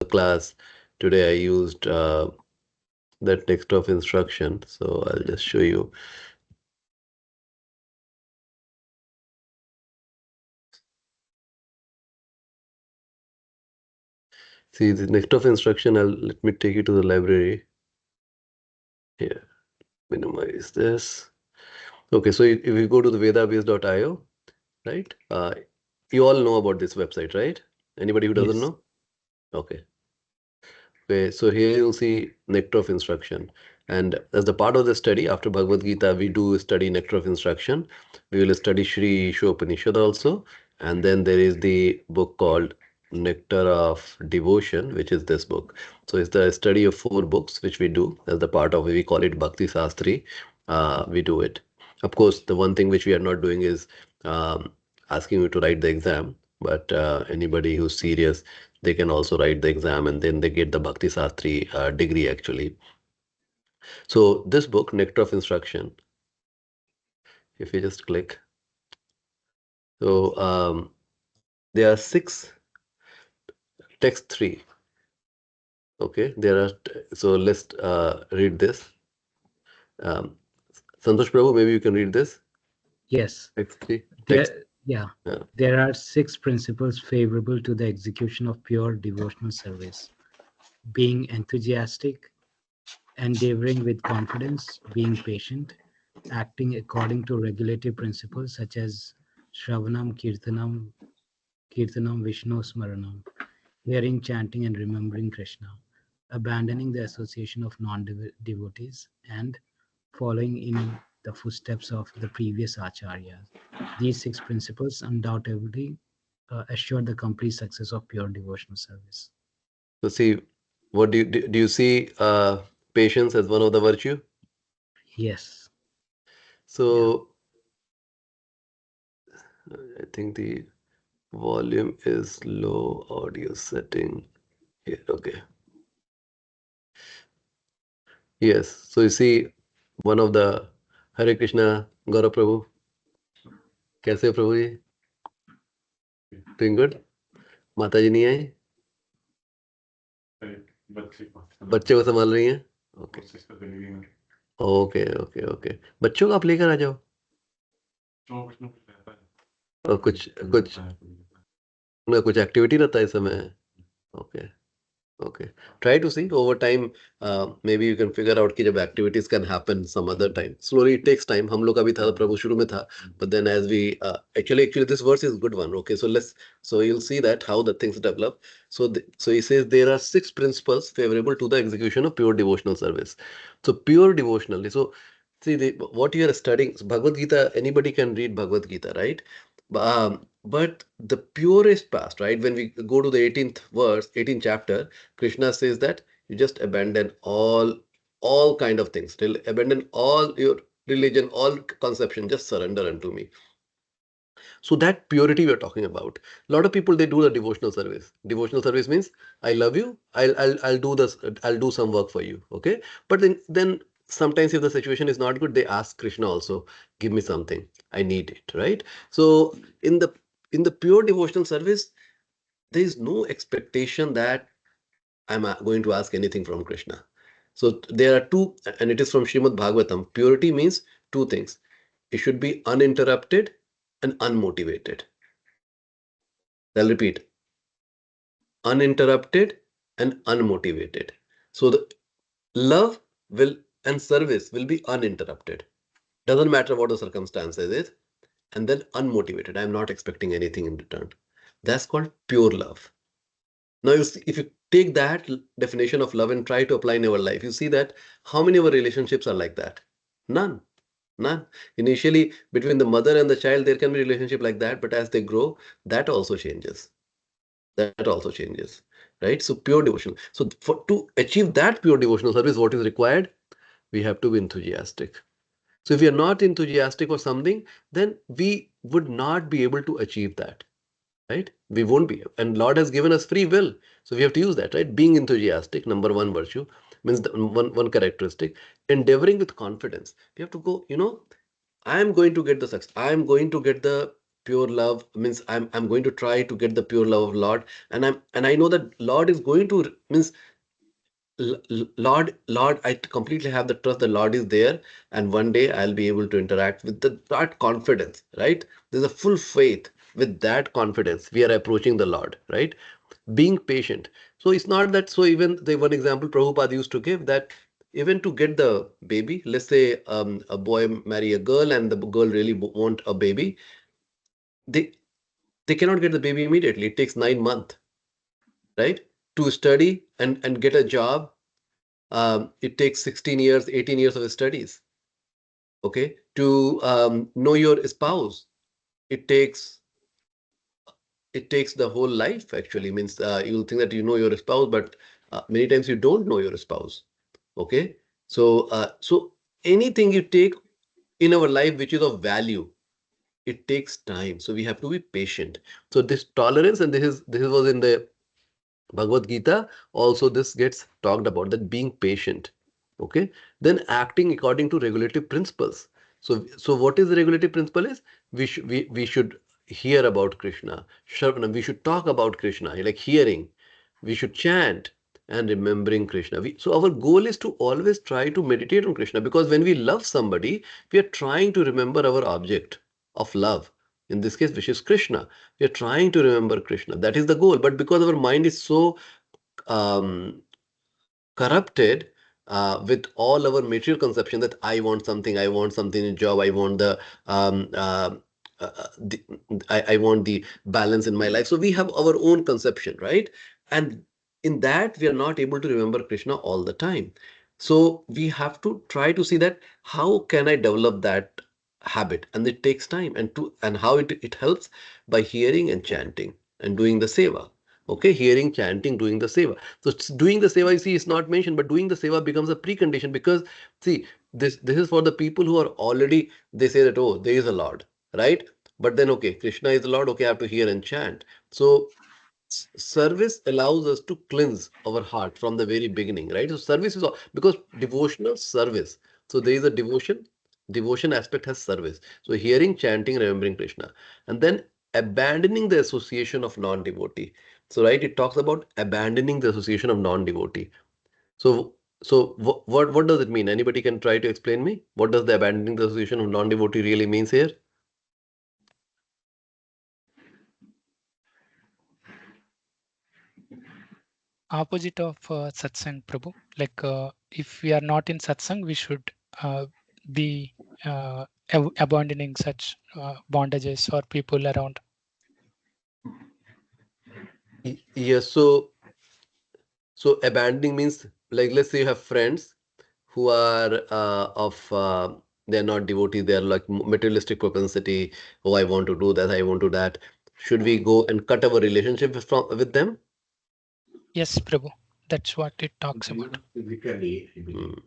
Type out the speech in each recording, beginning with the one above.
class today, I used that text of instruction. So I'll just show you. See, the next of instruction, let me take you to the library. Here, minimize this. Okay, so if you go to the vedabase.io, right? You all know about this website, right? Anybody who doesn't Yes. know? Okay. Okay, so here you'll see nectar of instruction. And as the part of the study, after Bhagavad Gita, we do study nectar of instruction. We will study Sri Ishopanishad also. And then there is the book called Nectar of Devotion, which is this book. So it's the study of 4 books, which we do as the part of, we call it Bhakti Sastri. We do it. Of course, the one thing which we are not doing is asking you to write the exam. But anybody who's serious, they can also write the exam and then they get the Bhakti Sastri degree actually. So this book, Nectar of Instruction, if you just click. So there are 6, text 3. Okay, there are, so let's read this. Santosh Prabhu, maybe you can read this. Yes. Text 3. Text. Yeah. There are 6 principles favorable to the execution of pure devotional service. Being enthusiastic, endeavoring with confidence, being patient, acting according to regulative principles such as Shravanam, Kirtanam, Vishnu Smaranam, hearing, chanting, and remembering Krishna, abandoning the association of non-devotees, and following in the footsteps of the previous acharyas. These 6 principles undoubtedly assure the complete success of pure devotional service. So see, what do you see patience as one of the virtue? Yes. So I think the volume is low, audio setting here. Okay. Yes. So you see, one of the Hare Krishna, Gaurav Prabhu. कैसे हो प्रभु जी? Doing good? माता जी नहीं आई? बच्चे को संभाल रही हैं? Okay okay okay okay बच्चों को आप लेकर आ जाओ और कुछ कुछ उनका कुछ एक्टिविटी रहता है इस समय okay Okay. Try to see over time. Maybe you can figure out कि जब activities can happen some other time. Slowly it takes time. हम लोग का भी था प्रभु शुरू में था. But then as we actually this verse is a good one. Okay, so you'll see that how the things develop. So he says there are 6 principles favorable to the execution of pure devotional service. So pure devotional. So see what you are studying. Bhagavad Gita. Anybody can read Bhagavad Gita, right? But the purest past, right? When we go to the 18th verse, 18th chapter, Krishna says that you just abandon all kind of things. Abandon all your religion, all conception, just surrender unto me. So that purity we're talking about. A lot of people, they do the devotional service. Devotional service means I love you. I'll do this. I'll do some work for you. Okay. But then sometimes if the situation is not good, they ask Krishna also, give me something. I need it. Right. So in the pure devotional service, there is no expectation that I'm going to ask anything from Krishna. So there are 2, and it is from Srimad Bhagavatam. Purity means 2 things. It should be uninterrupted and unmotivated. I'll repeat. Uninterrupted and unmotivated. So the love will and service will be uninterrupted. Doesn't matter what the circumstances is. And then unmotivated. I'm not expecting anything in return. That's called pure love. Now, you see, if you take that definition of love and try to apply in your life, you see that how many of our relationships are like that? None. None. Initially, between the mother and the child, there can be relationship like that, but as they grow, that also changes. That also changes, right? So pure devotion. So to achieve that pure devotional service, what is required? We have to be enthusiastic. So if we are not enthusiastic for something, then we would not be able to achieve that. Right? We won't be. And Lord has given us free will. So we have to use that, right? Being enthusiastic, number 1 virtue, means one characteristic. Endeavoring with confidence. We have to go, I am going to get the success. I am going to get the pure love means I'm going to try to get the pure love of Lord, and I know that Lord is going to means Lord, I completely have the trust the Lord is there, and one day I'll be able to interact with that confidence, right? There's a full faith. With that confidence, we are approaching the Lord, right? Being patient. So it's not that, so even the one example Prabhupada used to give that even to get the baby, let's say a boy marry a girl and the girl really want a baby, they they cannot get the baby immediately. It takes 9 months, right? To study and get a job, it takes 16 years, 18 years of studies. Okay, to know your spouse, it takes it takes the whole life. Actually, means you'll think that you know your spouse, but many times you don't know your spouse. Okay, so anything you take in our life which is of value, it takes time. So we have to be patient. So this tolerance, and this was in the Bhagavad Gita, also this gets talked about, that being patient. Okay. Then acting according to regulative principles. So what is the regulative principle is we should hear about Krishna. Shravana, we should talk about Krishna, like hearing. We should chant and remembering Krishna. So our goal is to always try to meditate on Krishna, because when we love somebody, we are trying to remember our object of love. In this case, which is Krishna. We are trying to remember Krishna. That is the goal. But because our mind is so um, corrupted with all our material conception, that I want something in job, I want um, uh, the I want the balance in my life. So we have our own conception, right? And in that, we are not able to remember Krishna all the time. So we have to try to see that how can I develop that habit, and it takes time, and how it helps by hearing and chanting and doing the seva. Okay, hearing, chanting, doing the seva. So doing the seva, you see, is not mentioned, but doing the seva becomes a precondition, because see, this is for the people who are already, they say that, oh, there is a Lord, right? But then, okay, Krishna is the Lord, okay, I have to hear and chant. So service allows us to cleanse our heart from the very beginning, right? So service is all, because devotional service. So there is a devotion aspect has service. So hearing, chanting, remembering Krishna, and then abandoning the association of non-devotee. So right, it talks about abandoning the association of non-devotee. So what does it mean? Anybody can try to explain me? What does the abandoning the association of non-devotee really means here? Opposite of satsang, Prabhu. Like if we are not in satsang, we should be abandoning such bondages or people around. Yes. So abandoning means, like, let's say you have friends who are they're not devotees, they're like materialistic propensity. Oh, I want to do that, I want to that. Should we go and cut our relationship with them? Yes, Prabhu. That's what it talks You about. know, physically, I believe. Mm,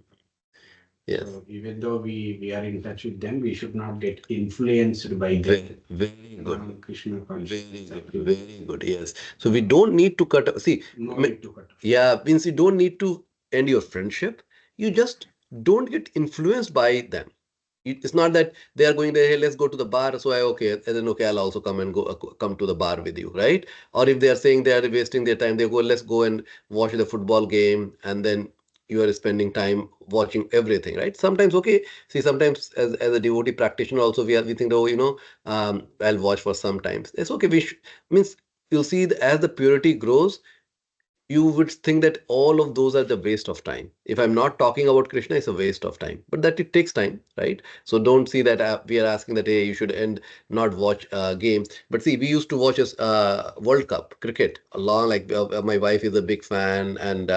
yes. So even though we are in touch with them, we should not get influenced by Very, the very good. Krishna Very consciousness. good. Very good. Yes. So we don't need to cut. See, No need to cut. yeah, means you don't need to end your friendship. You just don't get influenced by them. It's not that they are going there, hey, let's go to the bar. So I, okay, and then okay, I'll also come and go, come to the bar with you, right? Or if they are saying they are wasting their time, they go, let's go and watch the football game, and then you are spending time watching everything, right? Sometimes, okay, see, sometimes as a devotee practitioner, also we think, oh, I'll watch for some times. It's okay. Means you'll see as the purity grows, you would think that all of those are the waste of time. If I'm not talking about Krishna, it's a waste of time. But that it takes time, right? So don't see that we are asking that, hey, you should end, not watch games. But see, we used to watch a World Cup cricket a long, like my wife is a big fan, and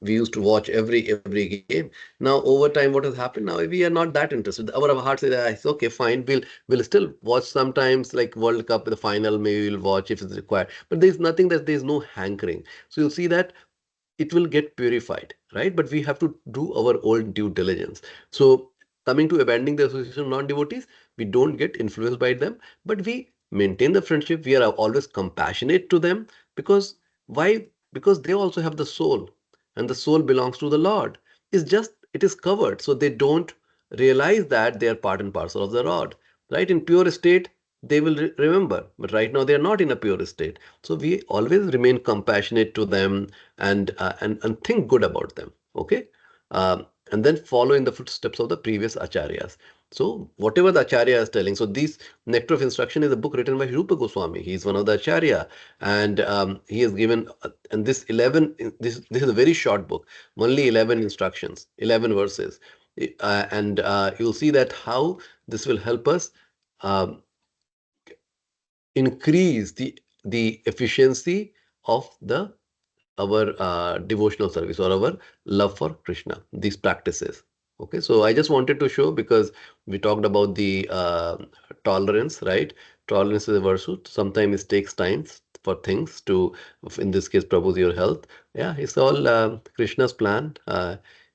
we used to watch every game. Now over time, what has happened? Now we are not that interested. Our heart says, it's okay, fine. We'll still watch sometimes, like World Cup, the final. Maybe we'll watch if it's required. But there's nothing, that there's no hankering. So you'll see that it will get purified, right? But we have to do our own due diligence. So coming to abandoning the association of non-devotees, we don't get influenced by them, but we maintain the friendship. We are always compassionate to them, because why? Because they also have the soul, and the soul belongs to the Lord. It is covered, so they don't realize that they are part and parcel of the Lord, right? In pure state, they will remember. But right now they are not in a pure state. So we always remain compassionate to them and think good about them. Okay. And then follow in the footsteps of the previous acharyas. So whatever the acharya is telling. So this Nectar of Instruction is a book written by Rupa Goswami. He is one of the acharya, and he has given and this 11. This is a very short book. Only 11 instructions, 11 verses, and you'll see that how this will help us. Um, Increase the efficiency of the our devotional service or our love for Krishna, these practices. Okay, so I just wanted to show because we talked about the tolerance, right? Tolerance is a virtue. Sometimes it takes time for things to, in this case, propose your health. Yeah, it's all Krishna's plan.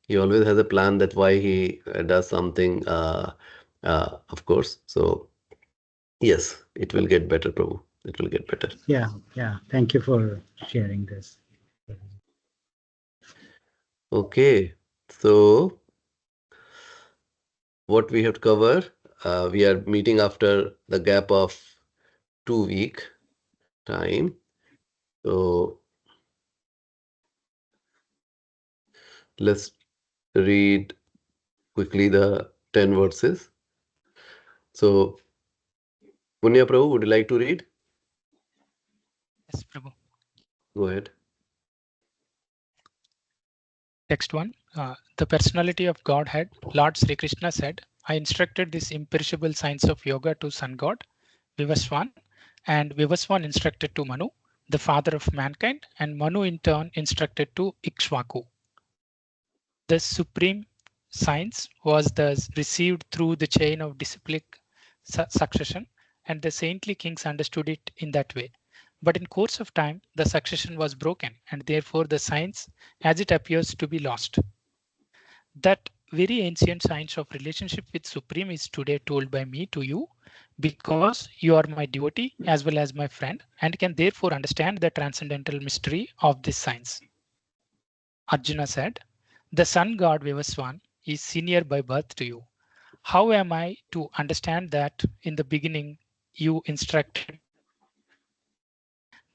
He always has a plan that why he does something, of course. So yes, it will get better, Prabhu. It will get better. Yeah, yeah. Thank you for sharing this. Okay, so what we have to cover, we are meeting after the gap of 2 week time. So let's read quickly the 10 verses. So Punya Prabhu, would you like to read? Yes, Prabhu. Go ahead. Text 1. The personality of Godhead, Lord Sri Krishna said, I instructed this imperishable science of yoga to sun god, Vivaswan, and Vivaswan instructed to Manu, the father of mankind, and Manu in turn instructed to Ikshvaku. The supreme science was thus received through the chain of disciplic succession, and the saintly kings understood it in that way. But in course of time, the succession was broken, and therefore the science, as it appears, to be lost. That very ancient science of relationship with Supreme is today told by me to you because you are my devotee as well as my friend and can therefore understand the transcendental mystery of this science. Arjuna said, the sun god Vivaswan is senior by birth to you. How am I to understand that in the beginning you instructed me?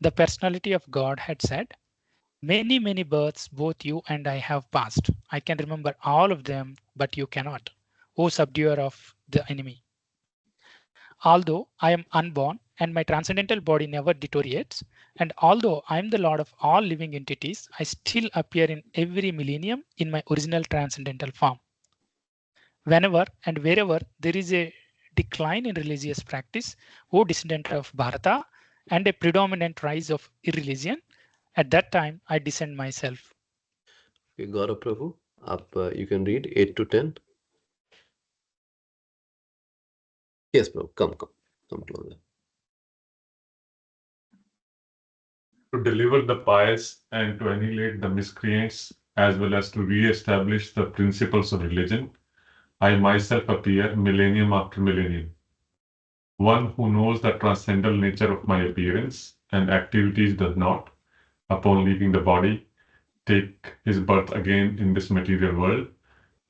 The personality of God had said, many, many births both you and I have passed. I can remember all of them, but you cannot. O subduer of the enemy. Although I am unborn and my transcendental body never deteriorates, and although I am the Lord of all living entities, I still appear in every millennium in my original transcendental form. Whenever and wherever there is a decline in religious practice, O descendant of Bharata, and a predominant rise of irreligion, at that time I descend myself. Okay, Gaurav Prabhu, you can read 8 to 10. Yes, Prabhu, come closer. To deliver the pious and to annihilate the miscreants, as well as to re-establish the principles of religion, I myself appear millennium after millennium. One who knows the transcendental nature of my appearance and activities does not, upon leaving the body, take his birth again in this material world,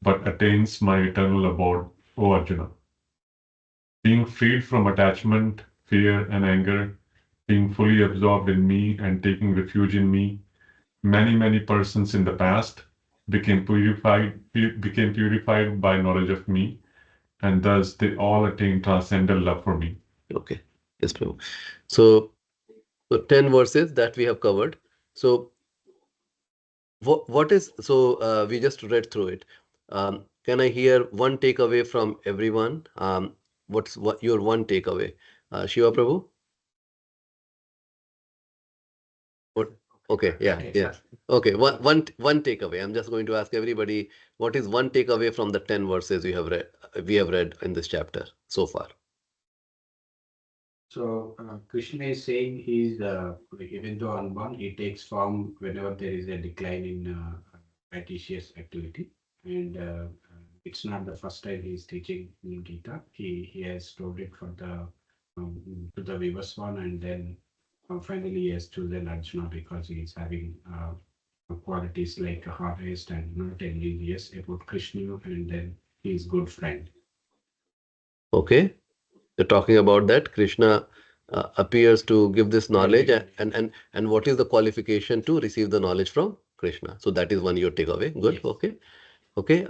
but attains my eternal abode, O Arjuna. Being freed from attachment, fear, and anger, being fully absorbed in me and taking refuge in me, many, many persons in the past became purified by knowledge of me, and thus they all attained transcendental love for me. Okay, yes, Prabhu. So 10 verses that we have covered. So what is, so we just read through it. Can I hear one takeaway from everyone? What's what your one takeaway? Shiva Prabhu? What? Okay, yeah. Okay, one takeaway. I'm just going to ask everybody, what is one takeaway from the 10 verses we have read in this chapter so far? So Krishna is saying he's even though unborn, he takes form whenever there is a decline in righteous activity, and it's not the first time he's teaching in Gita. He has told it for the to the Vivaswan, and then finally he has chosen Arjuna because he is having qualities like a harvest and not envious about Krishna, and then he is good friend. Okay, You're talking about that Krishna appears to give this knowledge, and what is the qualification to receive the knowledge from Krishna? So that is one your takeaway. Good. Yes. Okay. Okay.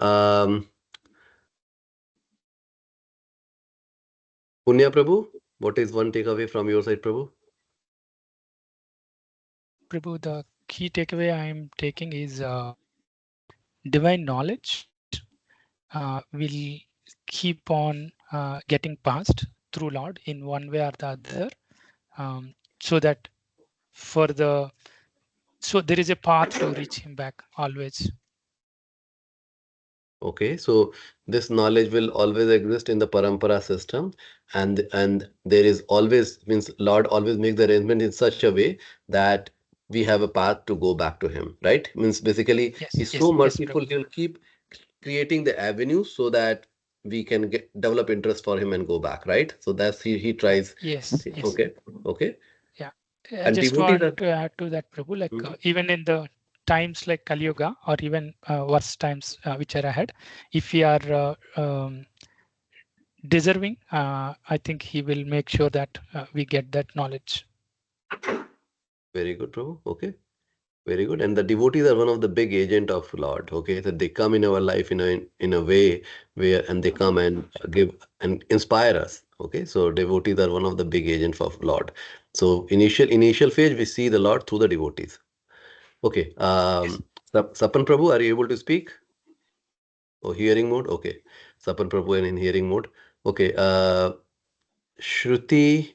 Punya Prabhu, what is one takeaway from your side, Prabhu? Prabhu, the key takeaway I am taking is divine knowledge will keep on getting passed through Lord in one way or the other, so that for the so there is a path to reach him back always. Okay, so this knowledge will always exist in the parampara system, and there is always, means Lord always makes the arrangement in such a way that we have a path to go back to him, right? Means basically Yes, he's yes, so yes, merciful, Prabhu. he'll keep creating the avenue so that we can develop interest for him and go back, right? So that's he tries. Yes, yes. Okay, okay. Yeah. I And just devotees want are. to add to that, Prabhu, like Mhm. even in the times like Kali Yuga or even worse times which are ahead, if we are deserving, I think he will make sure that we get that knowledge. Very good, Prabhu. Okay. Very good. And the devotees are one of the big agent of Lord. Okay, so they come in our life in a way where, and they come and give and inspire us. Okay, so devotees are one of the big agents of Lord. So initial phase we see the Lord through the devotees. Okay. Yes. Sapan Prabhu, are you able to speak? Oh, hearing mode. Okay, Sapan Prabhu in hearing mode. Okay. Shruti.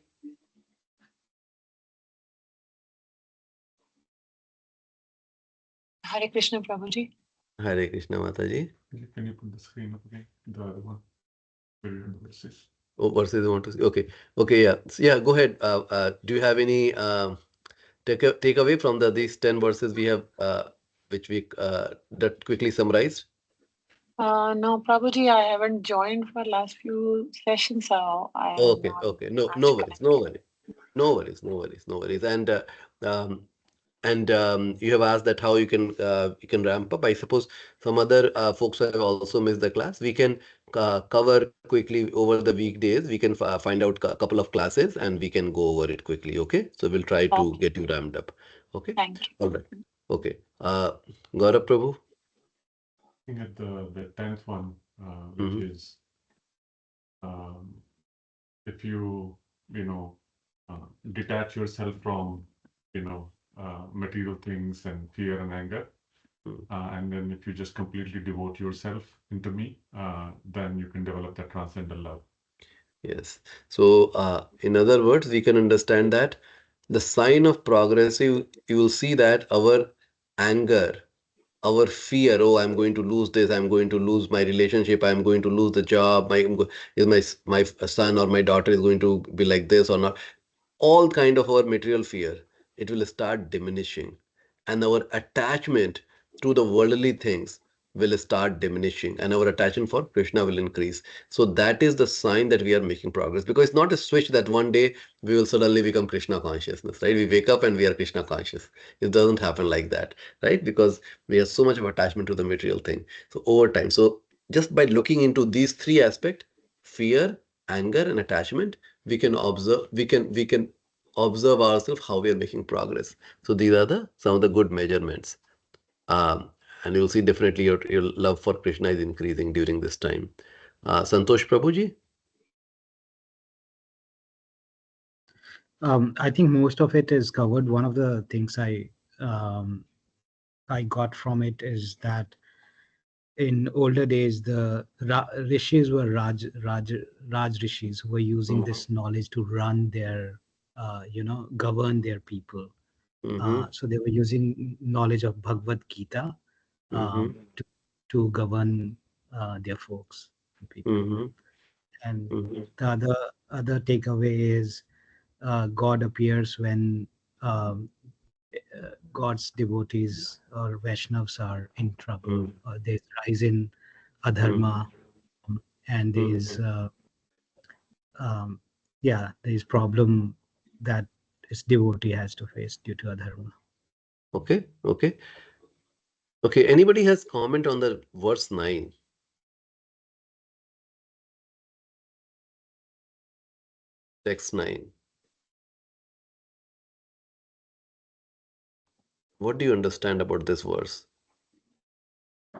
Hare Krishna, Prabhuji. Hare Krishna Mataji. Can you put the screen up again? The other one. Where you have the verses. Oh, verses you want to see. Okay. Okay. Yeah. Yeah. Go ahead. Do you have any take away from these 10 verses we have, which we that quickly summarized? No, Prabhuji, I haven't joined for last few sessions, so I have Okay. not Okay. No. much No worries. No connected. worries. No worries. No worries. No worries. Um, and you have asked that how you can ramp up. I suppose some other folks have also missed the class. We can cover quickly over the weekdays. We can find out a couple of classes and we can go over it quickly. Okay. So we'll try to Okay, get you ramped up. Okay. thank you. All right. Okay. Gaurav Prabhu. Looking at the 10th one, which Mhm. is um, if you know detach yourself from material things and fear and anger, Mm. and then if you just completely devote yourself into me, then you can develop that transcendental love. Yes. So, in other words, we can understand that the sign of progress, you will see that our anger, our fear, oh, I'm going to lose this, I'm going to lose my relationship, I'm going to lose the job, is my son or my daughter is going to be like this or not, all kind of our material fear, it will start diminishing, and our attachment to the worldly things will start diminishing, and our attachment for Krishna will increase. So that is the sign that we are making progress, because it's not a switch that one day we will suddenly become Krishna consciousness, right? We wake up and we are Krishna conscious. It doesn't happen like that, right? Because we have so much of attachment to the material thing. So over time, so just by looking into these three aspects, fear, anger, and attachment, we can observe ourselves how we are making progress. So these are the some of the good measurements. Um, and you'll see definitely your love for Krishna is increasing during this time. Santosh Prabhuji? I think most of it is covered. One of the things um, I got from it is that in older days, the rishis were Raj rishis who were using this knowledge to run their, govern their people. Mm-hmm. So they were using knowledge of Bhagavad Gita Mm-hmm. to govern their folks, people. Mm-hmm. And Mm-hmm. the other takeaway is God appears when God's devotees or Vaishnavas are in trouble, or they rise in Mm-hmm. adharma, and there is, um, there is problem that this devotee has to face due to adharma. Okay, okay. Okay, anybody has comment on the verse 9? Text 9. What do you understand about this verse?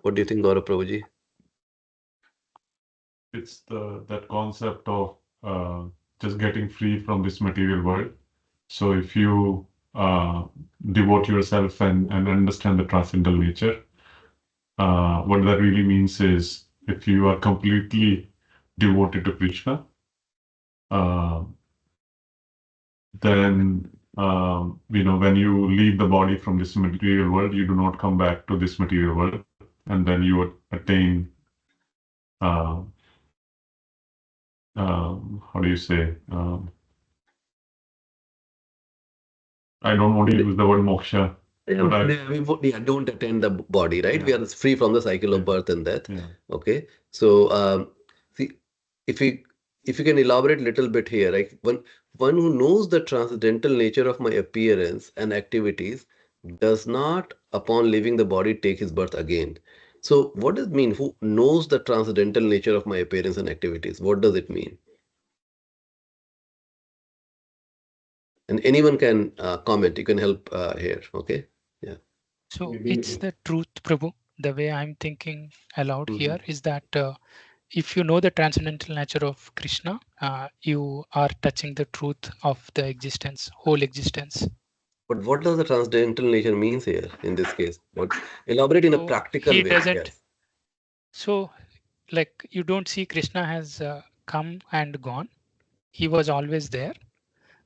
What do you think, Gaurav Prabhuji? It's that concept of just getting free from this material world. So if you devote yourself and understand the transcendental nature, what that really means is if you are completely devoted to Krishna, then when you leave the body from this material world, you do not come back to this material world, and then you attain how do you say? I don't want to use the word moksha. Don't attend the body, right? Yeah. We are free from the cycle of birth and death. Yeah. Okay. So see, if you can elaborate a little bit here, like one who knows the transcendental nature of my appearance and activities does not, upon leaving the body, take his birth again. So what does it mean? Who knows the transcendental nature of my appearance and activities? What does it mean? And anyone can comment. You can help here. Okay. Yeah. So Maybe- it's the truth, Prabhu. The way I'm thinking aloud Mhm. here is that if you know the transcendental nature of Krishna, you are touching the truth of the existence, whole existence. But what does the transcendental nature means here in this case? What elaborate in a So practical he way? doesn't. Yes. So, like, you don't see Krishna has come and gone. He was always there,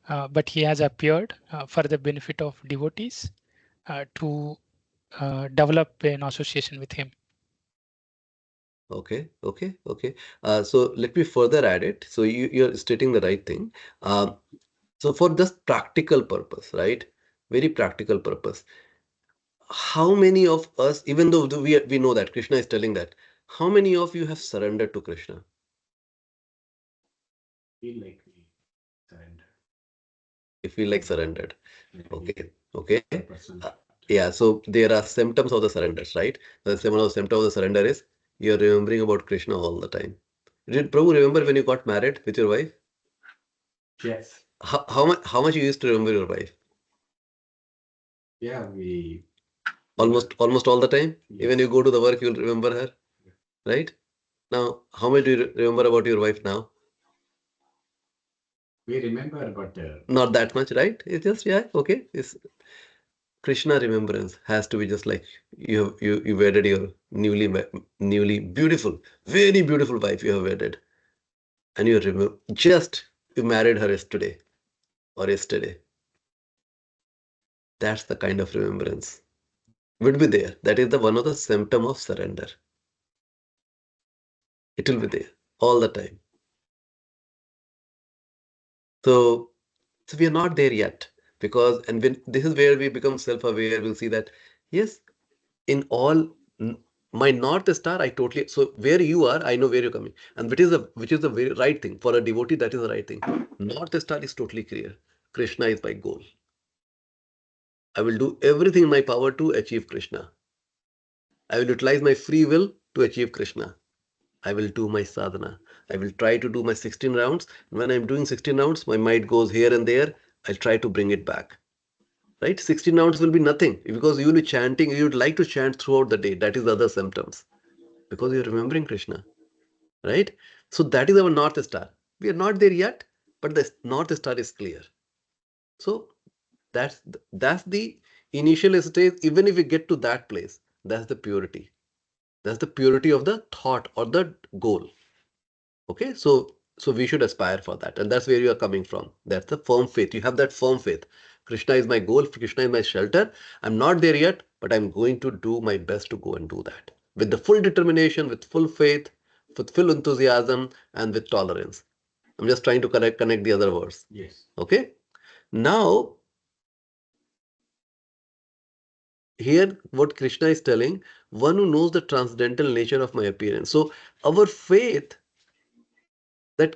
but he has appeared for the benefit of devotees to develop an association with him. Okay. Okay. Okay. So let me further add it. So you're stating the right thing. So for this practical purpose, right? Very practical purpose. How many of us, even though we know that Krishna is telling that, how many of you have surrendered to Krishna? Feel like we surrender. You feel like surrendered. Like Okay. Okay. 100%. Yeah, so there are symptoms of the surrenders, right? The symptom of the surrender is you're remembering about Krishna all the time. Did Prabhu remember when you got married with your wife? Yes. How much you used to remember your wife? Yeah, we Almost all the time? Yes. Even you go to the work, you'll remember her, right? Now, how much do you remember about your wife now? we remember, but Not that much, right? It's just, yeah, okay. It's Krishna remembrance has to be just like you wedded your newly beautiful, very beautiful wife you have wedded. And you remember you married her yesterday or yesterday. That's the kind of remembrance would be there. That is the one of the symptom of surrender. It will be there all the time. So we are not there yet, because and when this is where we become self-aware, we'll see that yes, in all my North Star, I totally, so where you are, I know where you're coming, and which is the very right thing for a devotee. That is the right thing. North Star is totally clear. Krishna is my goal. I will do everything in my power to achieve Krishna. I will utilize my free will to achieve Krishna. I will do my sadhana. I will try to do my 16 rounds. When I'm doing 16 rounds, my mind goes here and there. I'll try to bring it back. Right? 16 rounds will be nothing because you will be chanting. You would like to chant throughout the day. That is the other symptoms because you're remembering Krishna. Right? So that is our North Star. We are not there yet, but the North Star is clear. So that's the initial stage. Even if we get to that place, that's the purity. That's the purity of the thought or the goal. Okay, so we should aspire for that, and that's where you are coming from. That's the firm faith. You have that firm faith. Krishna is my goal. Krishna is my shelter. I'm not there yet, but I'm going to do my best to go and do that with the full determination, with full faith, with full enthusiasm, and with tolerance. I'm just trying to connect the other words. yes. Okay. Now, here what Krishna is telling, one who knows the transcendental nature of my appearance. So our faith that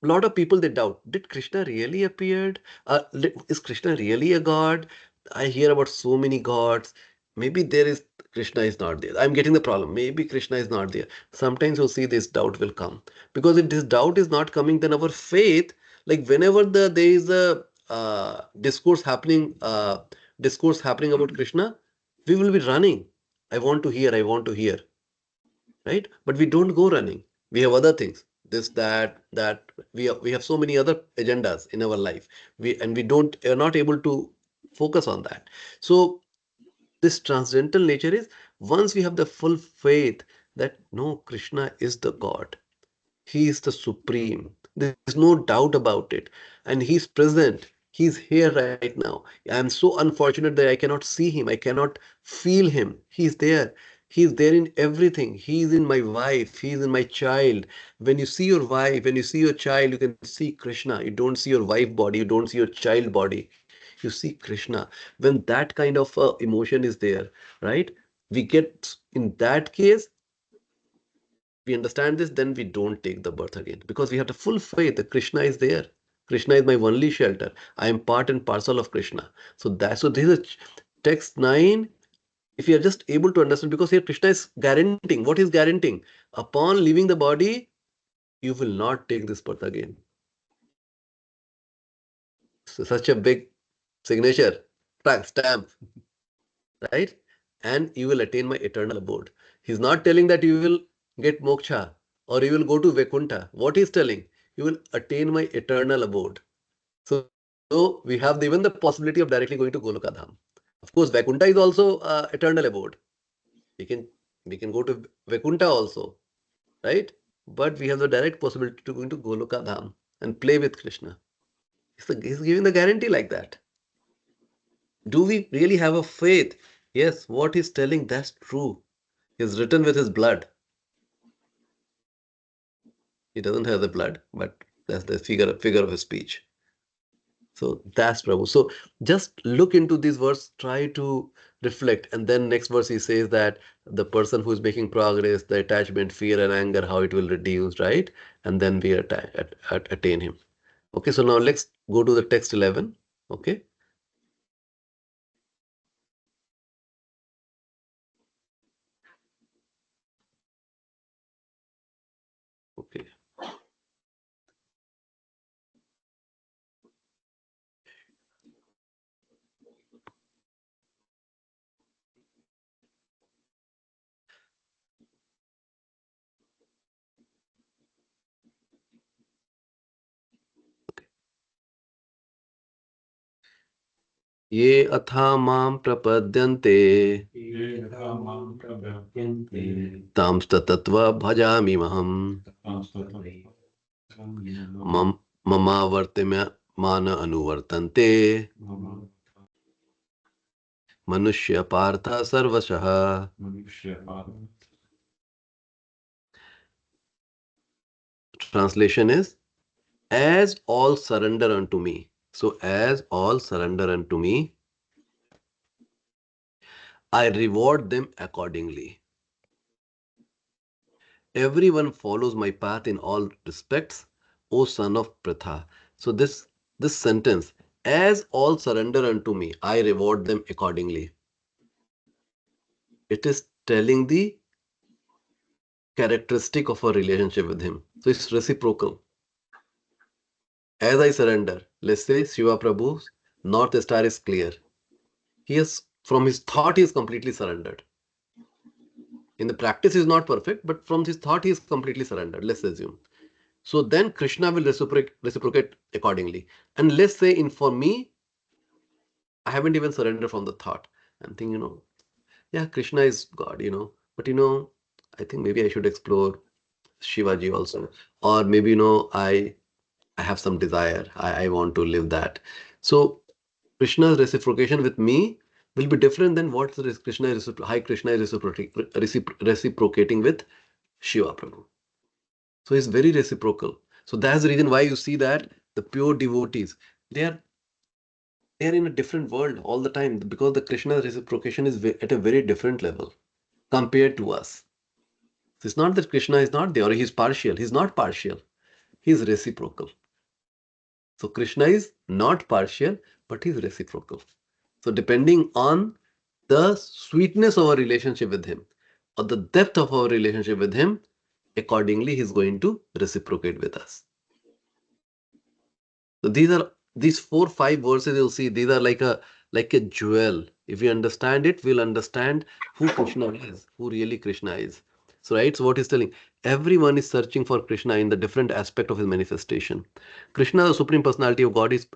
a lot of people they doubt, did Krishna really appeared? Is Krishna really a god? I hear about so many gods. Maybe there is Krishna is not there. I'm getting the problem. Maybe Krishna is not there. Sometimes you'll see this doubt will come. Because if this doubt is not coming, then our faith, Like whenever there is a discourse happening about Krishna, we will be running. I want to hear, right? But we don't go running. We have other things. This, that. We have so many other agendas in our life. We are not able to focus on that. So this transcendental nature is, once we have the full faith that no, Krishna is the God. He is the supreme. There is no doubt about it. And He's present. He's here right now. I'm so unfortunate that I cannot see Him. I cannot feel Him. He's there. He's there in everything. He's in my wife. He's in my child. When you see your wife, when you see your child, you can see Krishna. You don't see your wife body. You don't see your child body. You see Krishna. When that kind of emotion is there, right? We get, in that case, we understand this, then we don't take the birth again, because we have the full faith that Krishna is there. Krishna is my only shelter. I am part and parcel of Krishna. So this is text 9. If you are just able to understand, because here Krishna is guaranteeing. What is guaranteeing? Upon leaving the body, you will not take this birth again. So such a big signature, stamp, right? And you will attain my eternal abode. He's not telling that you will get moksha or you will go to Vaikuntha. What he's telling? You will attain my eternal abode. So we have even the possibility of directly going to Goloka Dham. Of course, Vaikuntha is also eternal abode. We can we can go to Vaikuntha also, right? But we have the direct possibility to go into Goloka Dham and play with Krishna. He's giving the guarantee like that. Do we really have a faith? Yes, what he's telling, that's true. He's written with his blood. He doesn't have the blood, but that's the figure of his speech. So that's Prabhu. So just look into this verse, try to reflect. And then next verse he says that the person who is making progress, the attachment, fear and anger, how it will reduce, right? And then we attain him. Okay, so now let's go to the text 11. Okay. Okay. ये अथा मां प्रपद्यन्ते तांस्तत्त्वा भजाम्यहम् ममावर्तिमान अनुवर्तन्ते मनुष्य पार्थ सर्वशः. Translation is, as all surrender unto me. So as all surrender unto me, I reward them accordingly. Everyone follows my path in all respects, O son of Pṛthā. So this sentence, as all surrender unto me, I reward them accordingly. It is telling the characteristic of a relationship with him. So it's reciprocal. As I surrender, let's say Shiva Prabhu's North Star is clear. From his thought, he is completely surrendered. In the practice, he is not perfect, but from his thought, he is completely surrendered, let's assume. So then Krishna will reciprocate accordingly. And let's say for me, I haven't even surrendered from the thought. I'm thinking, yeah, Krishna is God, but I think maybe I should explore Shivaji also. Or maybe, I have some desire. I want to live that. So Krishna's reciprocation with me will be different than what Krishna is reciprocating with Shiva Prabhu. So it's very reciprocal. So that's the reason why you see that the pure devotees, they are in a different world all the time, because the Krishna reciprocation is at a very different level compared to us. So it's not that Krishna is not there or he's partial. He's not partial. He's reciprocal. So Krishna is not partial, but he's reciprocal. So depending on the sweetness of our relationship with him or the depth of our relationship with him, accordingly he's going to reciprocate with us. So these 4-5 verses you'll see, these are like a jewel. If we understand it, we'll understand who Krishna is, who really Krishna is. So right, so what he's telling, everyone is searching for Krishna in the different aspect of his manifestation. Krishna, the Supreme Personality of God, is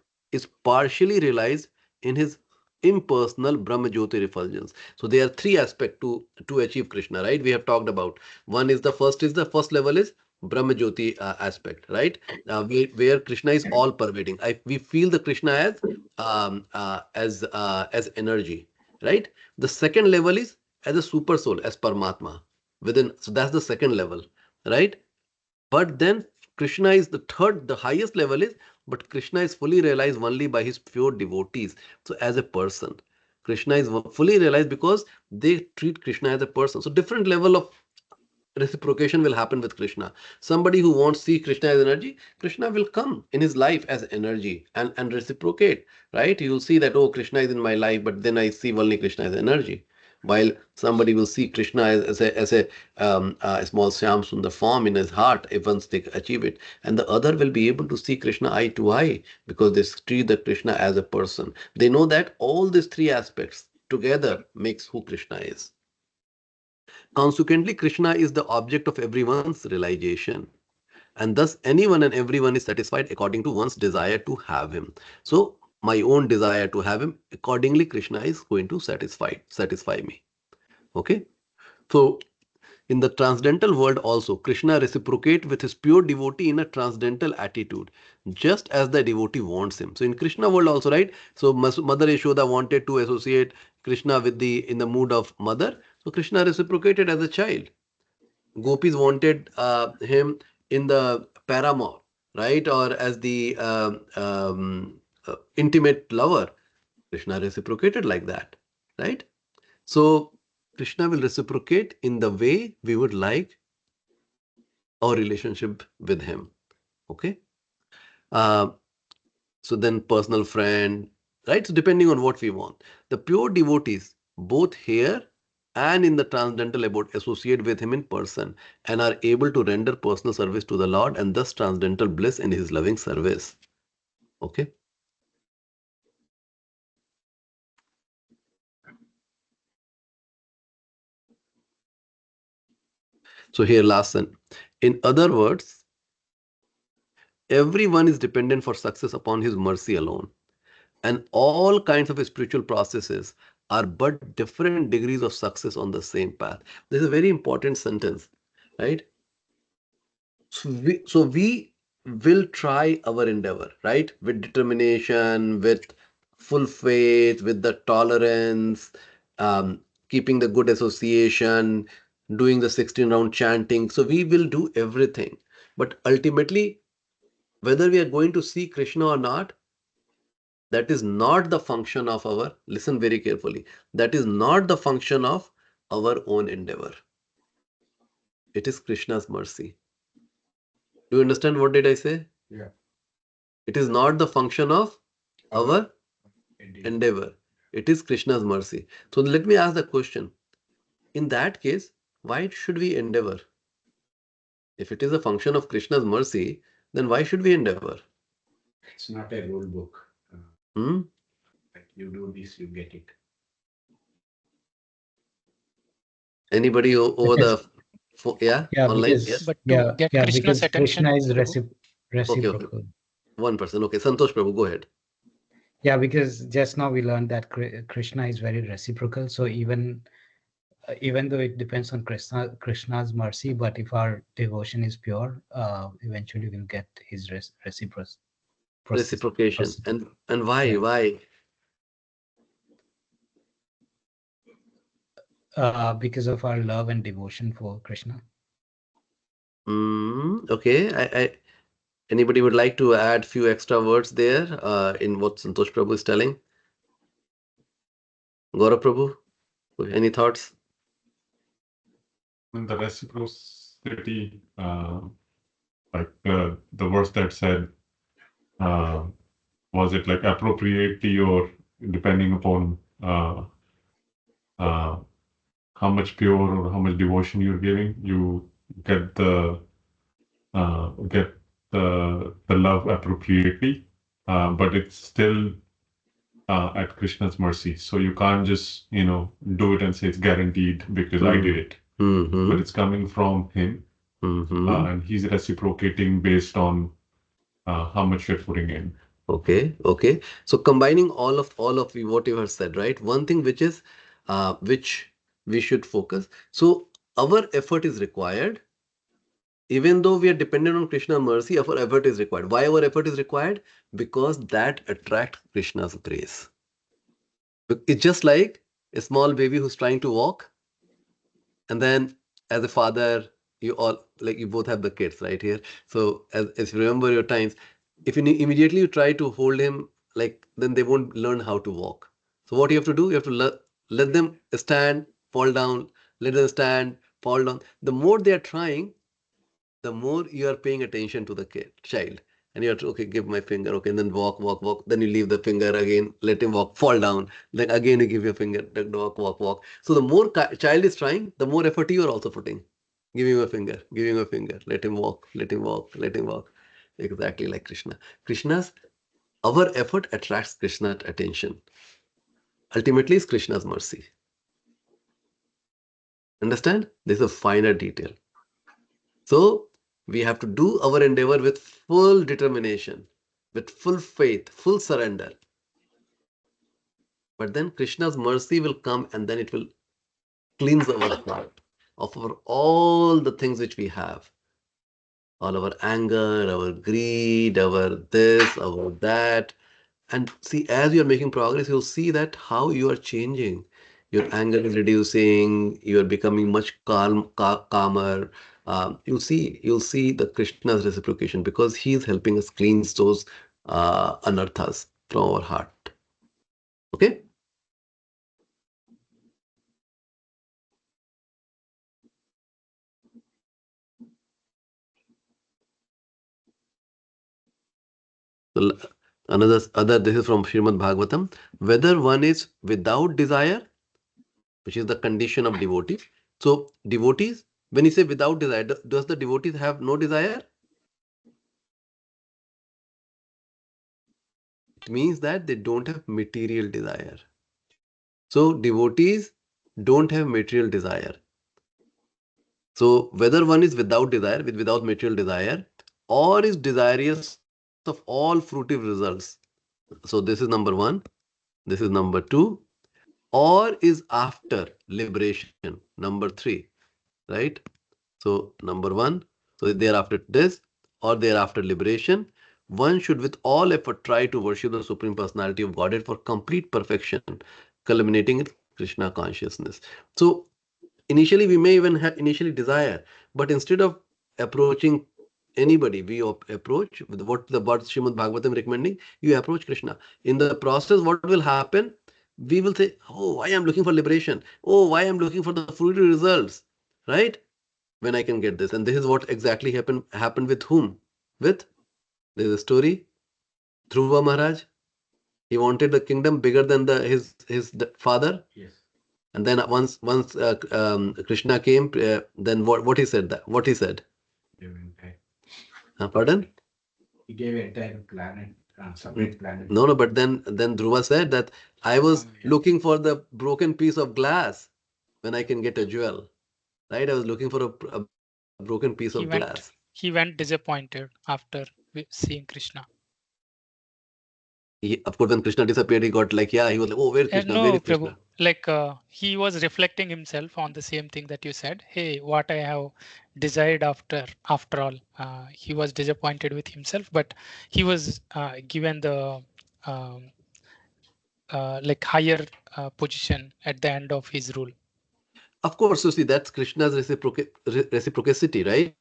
partially realized in his impersonal Brahma Jyoti refulgence. So there are three aspects to achieve Krishna, right? We have talked about. One is the first level is Brahma Jyoti aspect, right? Where Krishna is all pervading. We feel the Krishna as energy, right? The second level is as a super soul, as Paramatma within. So that's the second level, right? But then Krishna is the third, the highest level is, but Krishna is fully realized only by his pure devotees. So as a person, Krishna is fully realized because they treat Krishna as a person. So different level of reciprocation will happen with Krishna. Somebody who wants to see Krishna as energy, Krishna will come in his life as energy and reciprocate, right? You will see that, oh, Krishna is in my life, but then I see only Krishna as energy. While somebody will see Krishna as a small Shyam Sundar form in his heart, if once they achieve it, and the other will be able to see Krishna eye to eye because they treat the Krishna as a person. They know that all these three aspects together makes who Krishna is. Consequently, Krishna is the object of everyone's realization, and thus anyone and everyone is satisfied according to one's desire to have him. So, my own desire to have him, accordingly, Krishna is going to satisfy me. Okay. So, in the transcendental world also, Krishna reciprocate with his pure devotee in a transcendental attitude, just as the devotee wants him. So in Krishna world also, right? So Mother Yashoda wanted to associate Krishna with in the mood of mother. So Krishna reciprocated as a child. Gopis wanted him in the paramour, right? Or as the intimate lover. Krishna reciprocated like that, right? So Krishna will reciprocate in the way we would like our relationship with him. Okay. Uh, so then personal friend, right? So depending on what we want. The pure devotees, both here and in the transcendental abode, associate with him in person and are able to render personal service to the Lord and thus transcendental bliss in his loving service. Okay. So here last one. In other words, everyone is dependent for success upon his mercy alone. And all kinds of spiritual processes are but different degrees of success on the same path. This is a very important sentence, right? So we will try our endeavor, right? With determination, with full faith, with the tolerance, keeping the good association, doing the 16 round chanting. So we will do everything. But ultimately, whether we are going to see Krishna or not, that is not the function of our, listen very carefully, that is not the function of our own endeavor. It is Krishna's mercy. Do you understand what did I say? Yeah. It is not the function of our endeavor. It is Krishna's mercy. So let me ask the question. In that case, why should we endeavor? If it is a function of Krishna's mercy, then why should we endeavor? It's not a rule book. Hmm? Like you do this, you get it. Anybody over Because, the yeah, yeah, online? because Yes. But to get Krishna's because attention, Krishna is Prabhu, Okay, okay. reciprocal. One person. Okay, Santosh Prabhu, go ahead. Yeah, because just now we learned that Krishna is very reciprocal. So even though it depends on Krishna's mercy, but if our devotion is pure, eventually we'll get his Reciprocation. And why? Yeah. Why? Because of our love and devotion for Krishna. Okay. Anybody would like to add few extra words there in what Santosh Prabhu is telling? Gaurav Prabhu, any thoughts? In the reciprocity, like the verse that said, was it like appropriately or depending upon how much pure or how much devotion you're giving, you get the love appropriately. but it's still at Krishna's mercy. So you can't just, do it and say it's guaranteed because I did it. But it's coming from him, and he's reciprocating based on how much you're putting in. Okay, okay. So combining all of what you have said, right? One thing which is which we should focus. So our effort is required. Even though we are dependent on Krishna's mercy, our effort is required. Why our effort is required? Because that attracts Krishna's grace. It's just like a small baby who's trying to walk, and then as a father, you both have the kids right here. So as you remember your times, if you immediately you try to hold him, then they won't learn how to walk. So what you have to do, you have to let them stand, fall down, let them stand, fall down. The more they are trying, the more you are paying attention to the child. And you're okay, give my finger, okay, and then walk. Then you leave the finger again, let him walk, fall down. Then again you give your finger, then walk. So the more child is trying, the more effort you are also putting. Give him a finger, let him walk. Exactly like Krishna. Our effort attracts Krishna's attention. Ultimately, it's Krishna's mercy. Understand? This is a finer detail. So we have to do our endeavor with full determination, with full faith, full surrender. But then Krishna's mercy will come, and then it will cleanse our heart of all the things which we have. All our anger, our greed, our this, our that. And see, as you are making progress, you'll see that how you are changing. Your anger is reducing. You are becoming much calmer. You'll see the Krishna's reciprocation, because he is helping us cleanse those anarthas from our heart. Okay. So this is from Srimad Bhagavatam. Whether one is without desire, which is the condition of devotee. So devotees, when you say without desire, does the devotees have no desire? It means that they don't have material desire. So devotees don't have material desire. So whether one is without desire, without material desire, or is desirous of all fruitive results. So this is number one. This is number two. Or is after liberation. Number three. Right? So number one. So they are after this, or they are after liberation. One should with all effort try to worship the Supreme Personality of Godhead for complete perfection, culminating in Krishna consciousness. So initially we may even have initially desire, but instead of approaching anybody, we approach with what the Srimad Bhagavatam recommending, you approach Krishna. In the process, what will happen? We will say, oh, why I'm looking for liberation? Oh, why I'm looking for the fruitive results, right? When I can get this. And this is what exactly happened with whom? There's a story. Dhruva Maharaj, he wanted the kingdom bigger than his father. Yes. And then once Krishna came, then what he said? What he said? Pardon? He gave an entire planet, separate planet. No. But then Dhruva said that I was looking for the broken piece of glass when I can get a jewel. Right? I was looking for a broken piece of glass. He went disappointed after seeing Krishna. Of course, when Krishna disappeared, he got he was like, oh, where is Krishna? No, Where is Prabhu. Krishna? He was reflecting himself on the same thing that you said. Hey, what I have desired after all. He was disappointed with himself, but he was given the higher position at the end of his rule. Of course, you see, that's Krishna's reciprocity, right?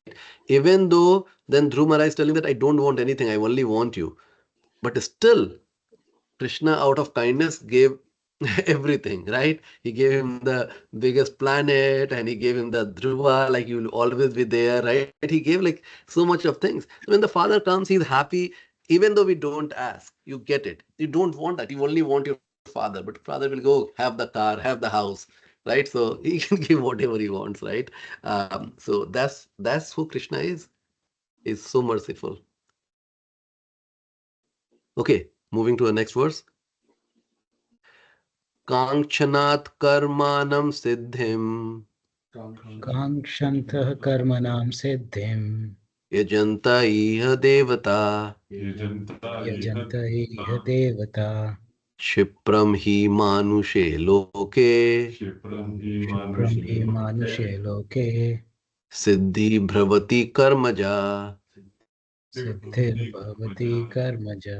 Even though then Dhruva Maharaj is telling that I don't want anything, I only want you. But still, Krishna, out of kindness, gave everything, right? He gave him the biggest planet, and he gave him the Dhruva, like you'll always be there, right? He gave so much of things. So when the father comes, he's happy, even though we don't ask. You get it. You don't want that. You only want your father, but father will go have the car, have the house, right? So he can give whatever he wants, right? So that's who Krishna is. He's so merciful. Okay, moving to the next verse. Kanchanat karmanam siddhim Kankshantah karmanam siddhim yajanta iha devata yajanta iha devata Shipram hi manushe loke Shipram hi manushe loke siddhi bhavati karmaja. siddhir bhavati karmaja.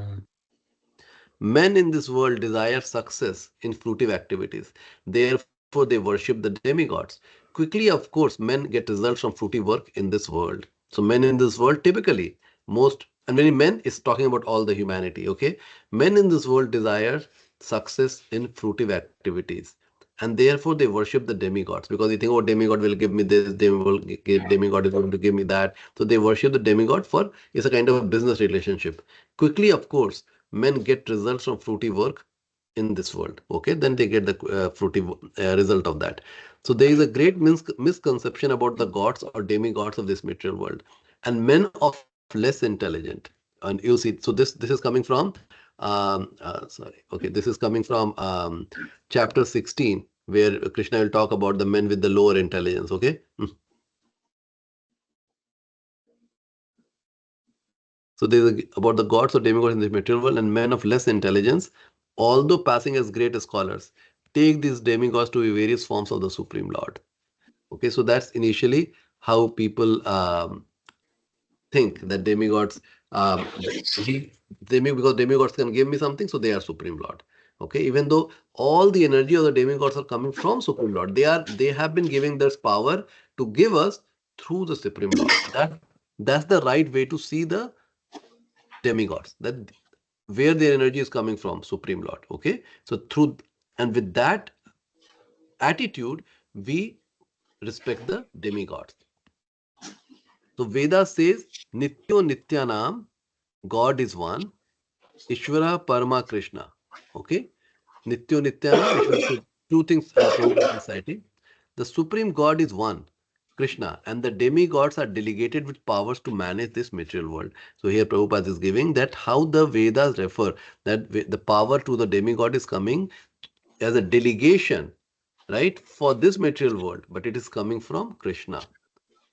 Men in this world desire success in fruitive activities. Therefore, they worship the demigods. Quickly, of course, men get results from fruitive work in this world. So, men in this world typically, most, and many men is talking about all the humanity, okay? Men in this world desire success in fruitive activities. And therefore, they worship the demigods because they think, oh, demigod will give me this, demigod is going to give me that. So, they worship the demigod for, it's a kind of a business relationship. Quickly, of course, men get results from fruitive work in this world. Okay, then they get the fruitive result of that. So there is a great misconception about the gods or demigods of this material world, and men of less intelligent. And you see, so this is coming from, sorry. Okay, this is coming from chapter 16, where Krishna will talk about the men with the lower intelligence. Okay. So there's about the gods or demigods in the material world and men of less intelligence, although passing as great scholars, take these demigods to be various forms of the Supreme Lord. Okay, so that's initially how people think that demigods, because demigods can give me something, so they are Supreme Lord. Okay, even though all the energy of the demigods are coming from Supreme Lord, they have been giving this power to give us through the Supreme Lord. That's the right way to see the demigods. That where their energy is coming from, Supreme Lord. Okay, so through and with that attitude, we respect the demigods. So Veda says Nityo Nityanam, God is one, Ishvara Parama Krishna. Okay, Nityo Nityanam, Ishvara. So two things Prabhupada is citing. The Supreme God is one, Krishna, and the demigods are delegated with powers to manage this material world. So here Prabhupada is giving that how the Vedas refer that the power to the demigod is coming as a delegation, right, for this material world, but it is coming from Krishna.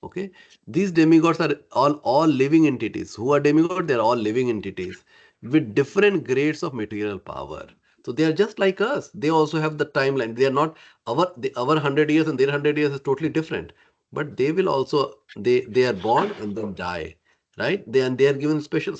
Okay, these demigods are all living entities. Who are demigods? They are all living entities with different grades of material power. So they are just like us. They also have the timeline. They are not our 100 years and their 100 years is totally different. But they will also they are born and then die, right? They are given special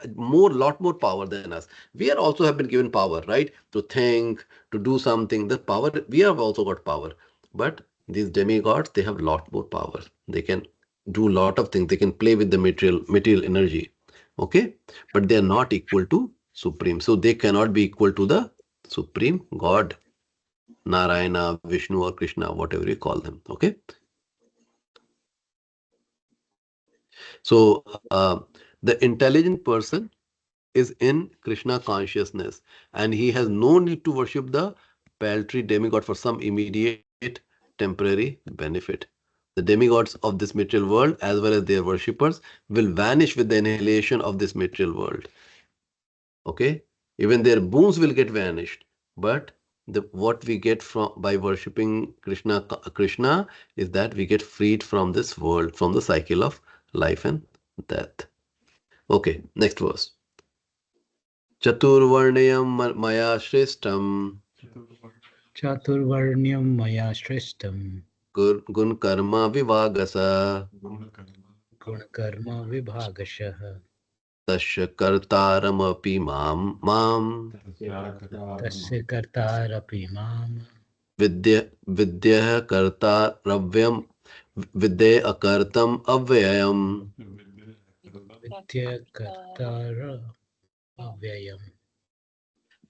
lot more power than us. We are also have been given power, right? To think, to do something. The power we have also got power, but these demigods, they have a lot more power. They can do a lot of things. They can play with the material energy. Okay, but they are not equal to Supreme. So they cannot be equal to the Supreme God, Narayana, Vishnu, or Krishna, whatever you call them. Okay. So the intelligent person is in Krishna consciousness, and he has no need to worship the paltry demigod for some immediate temporary benefit. The demigods of this material world, as well as their worshippers, will vanish with the annihilation of this material world. Okay, even their boons will get vanished, but what we get from by worshipping Krishna is that we get freed from this world, from the cycle of life and death. Okay, next verse. Chaturvarnayam maya shreshtam Chaturvarnyam maya shrishtam gun karma vivagasa gunakarma vibhagashah tasya kartaramapi mam tasya kartarapi mam vidya kartaravyam vidya akartam avyayam. vidya kartara avyayam.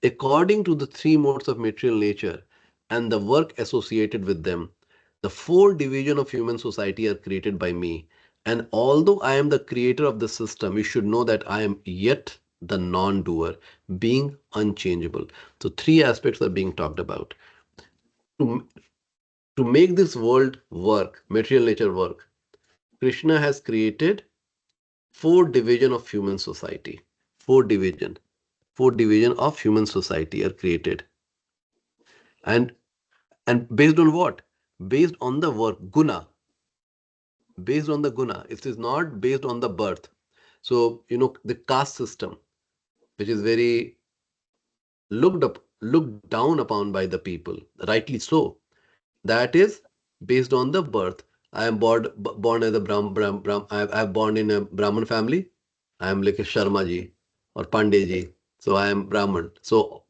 According to the three modes of material nature and the work associated with them, the four divisions of human society are created by me. And although I am the creator of the system, you should know that I am yet the non-doer, being unchangeable. So three aspects are being talked about. To, to make this world work, material nature work, Krishna has created four divisions of human society. Four divisions. Four division of human society are created. And based on what? Based on the work, guna. Based on the guna. It is not based on the birth. So, the caste system, which is very looked down upon by the people, rightly so. That is based on the birth. I am born as a I am born in a Brahmin family. I am like a Sharma ji or Pandey ji. So I am Brahmin. So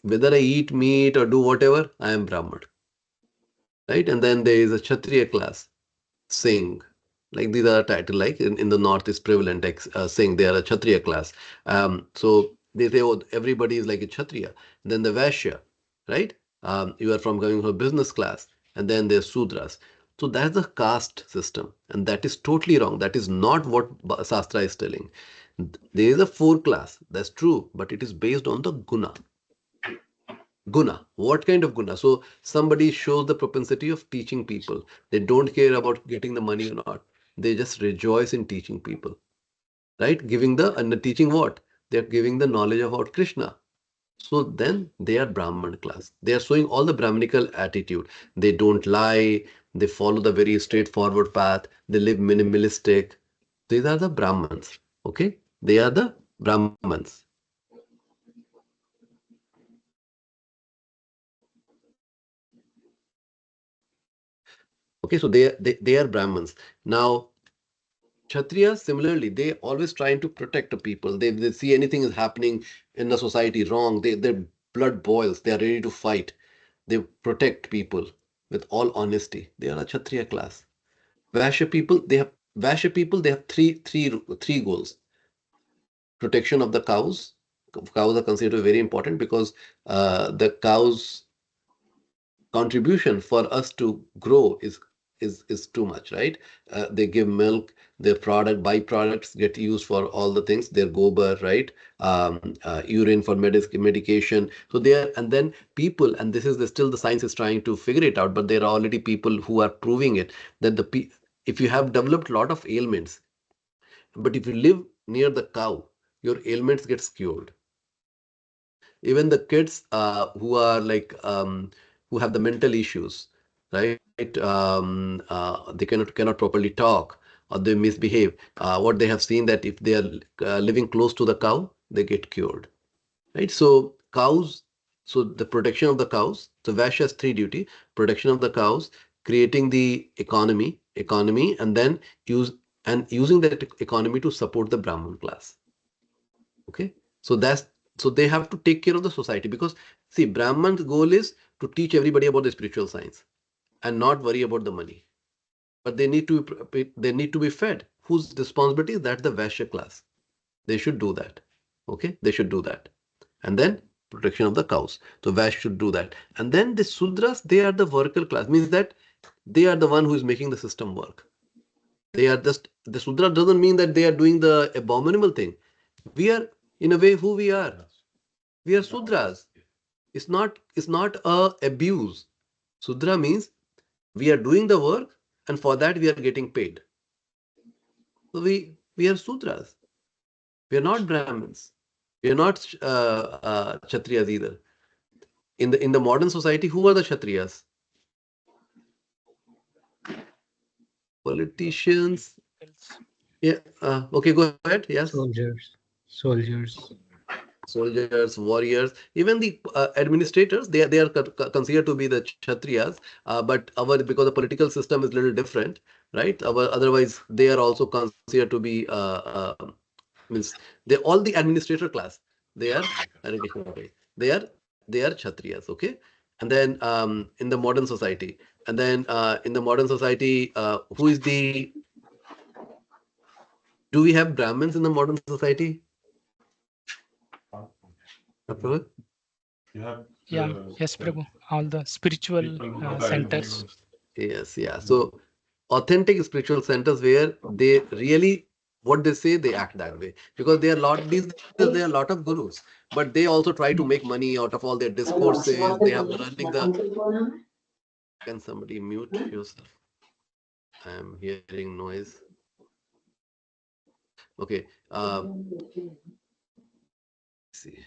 whether I eat meat or do whatever, I am Brahmin. Right? And then there is a Kshatriya class, Singh. Like these are title like in the north is prevalent, like Singh, they are a Kshatriya class. So they say, oh, everybody is like a Kshatriya. Then the Vaishya, right? You are from going for business class. And then there's Sudras. So that's the caste system. And that is totally wrong. That is not what Shastra is telling. There is a four class. That's true. But it is based on the guna. Guna. What kind of guna? So somebody shows the propensity of teaching people. They don't care about getting the money or not. They just rejoice in teaching people. Right? Giving and teaching what? They are giving the knowledge about Krishna. So then they are Brahman class. They are showing all the Brahminical attitude. They don't lie. They follow the very straightforward path. They live minimalistic. These are the Brahmans. Okay? They are the Brahmans. Okay, so they are Brahmins. Now, Kshatriyas, similarly, they always trying to protect the people. They see anything is happening in the society wrong. Their blood boils. They are ready to fight. They protect people with all honesty. They are a Kshatriya class. Vaishya people, they have three goals. Protection of the cows. Cows are considered very important because the cows contribution for us to grow is too much, right? They give milk, their byproducts get used for all the things, their gobar, right? Urine for medication. So and then people, and this is still the science is trying to figure it out, but there are already people who are proving it that if you have developed a lot of ailments, but if you live near the cow, your ailments gets cured. Even the kids who are like who have the mental issues, right? They cannot properly talk or they misbehave. What they have seen that if they are living close to the cow, they get cured, right? So cows, so the protection of the cows. So Vash has three duty: protection of the cows, creating the economy, and then using that economy to support the Brahmin class. Okay, so they have to take care of the society because see, Brahman's goal is to teach everybody about the spiritual science and not worry about the money. But they need to be fed. Whose responsibility is that? The Vaishya class. They should do that. Okay, they should do that. And then protection of the cows. So Vash should do that. And then the Sudras, they are the worker class. Means that they are the one who is making the system work. They are just the Sudra doesn't mean that they are doing the abominable thing. We are in a way who we are. We are Sudras. It's not a abuse. Sudra means we are doing the work and for that we are getting paid. So we are Sudras. We are not Brahmins. We are not Kshatriyas either. In the modern society, who are the Kshatriyas? Politicians. Yeah. Okay, go ahead. Yes. Soldiers, warriors, even the administrators, they are considered to be the Kshatriyas, but because the political system is little different, right? Otherwise, they are also considered to be means they all the administrator class. They are they are Kshatriyas, okay? And then in the modern society, and then in the modern society, who is the? Do we have Brahmins in the modern society? Apurva? Yes, Prabhu. All the spiritual centers. Yes, yeah. So authentic spiritual centers where they really what they say they act that way because there are a lot of gurus, but they also try to make money out of all their discourses. They have running the. Can somebody mute yourself? I am hearing noise. Okay. see.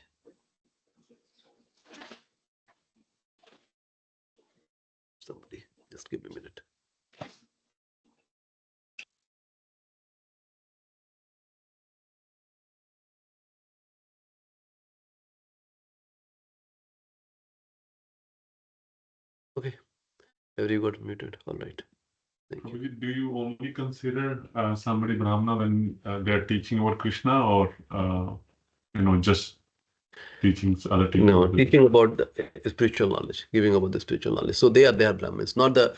Somebody, just give me a minute. Okay, everybody got muted. All right. Thank you. Do you only consider somebody Brahmana when they're teaching about Krishna, or just teaching other teachings? No, teaching about the spiritual knowledge, giving about the spiritual knowledge. So they are Brahmins, not the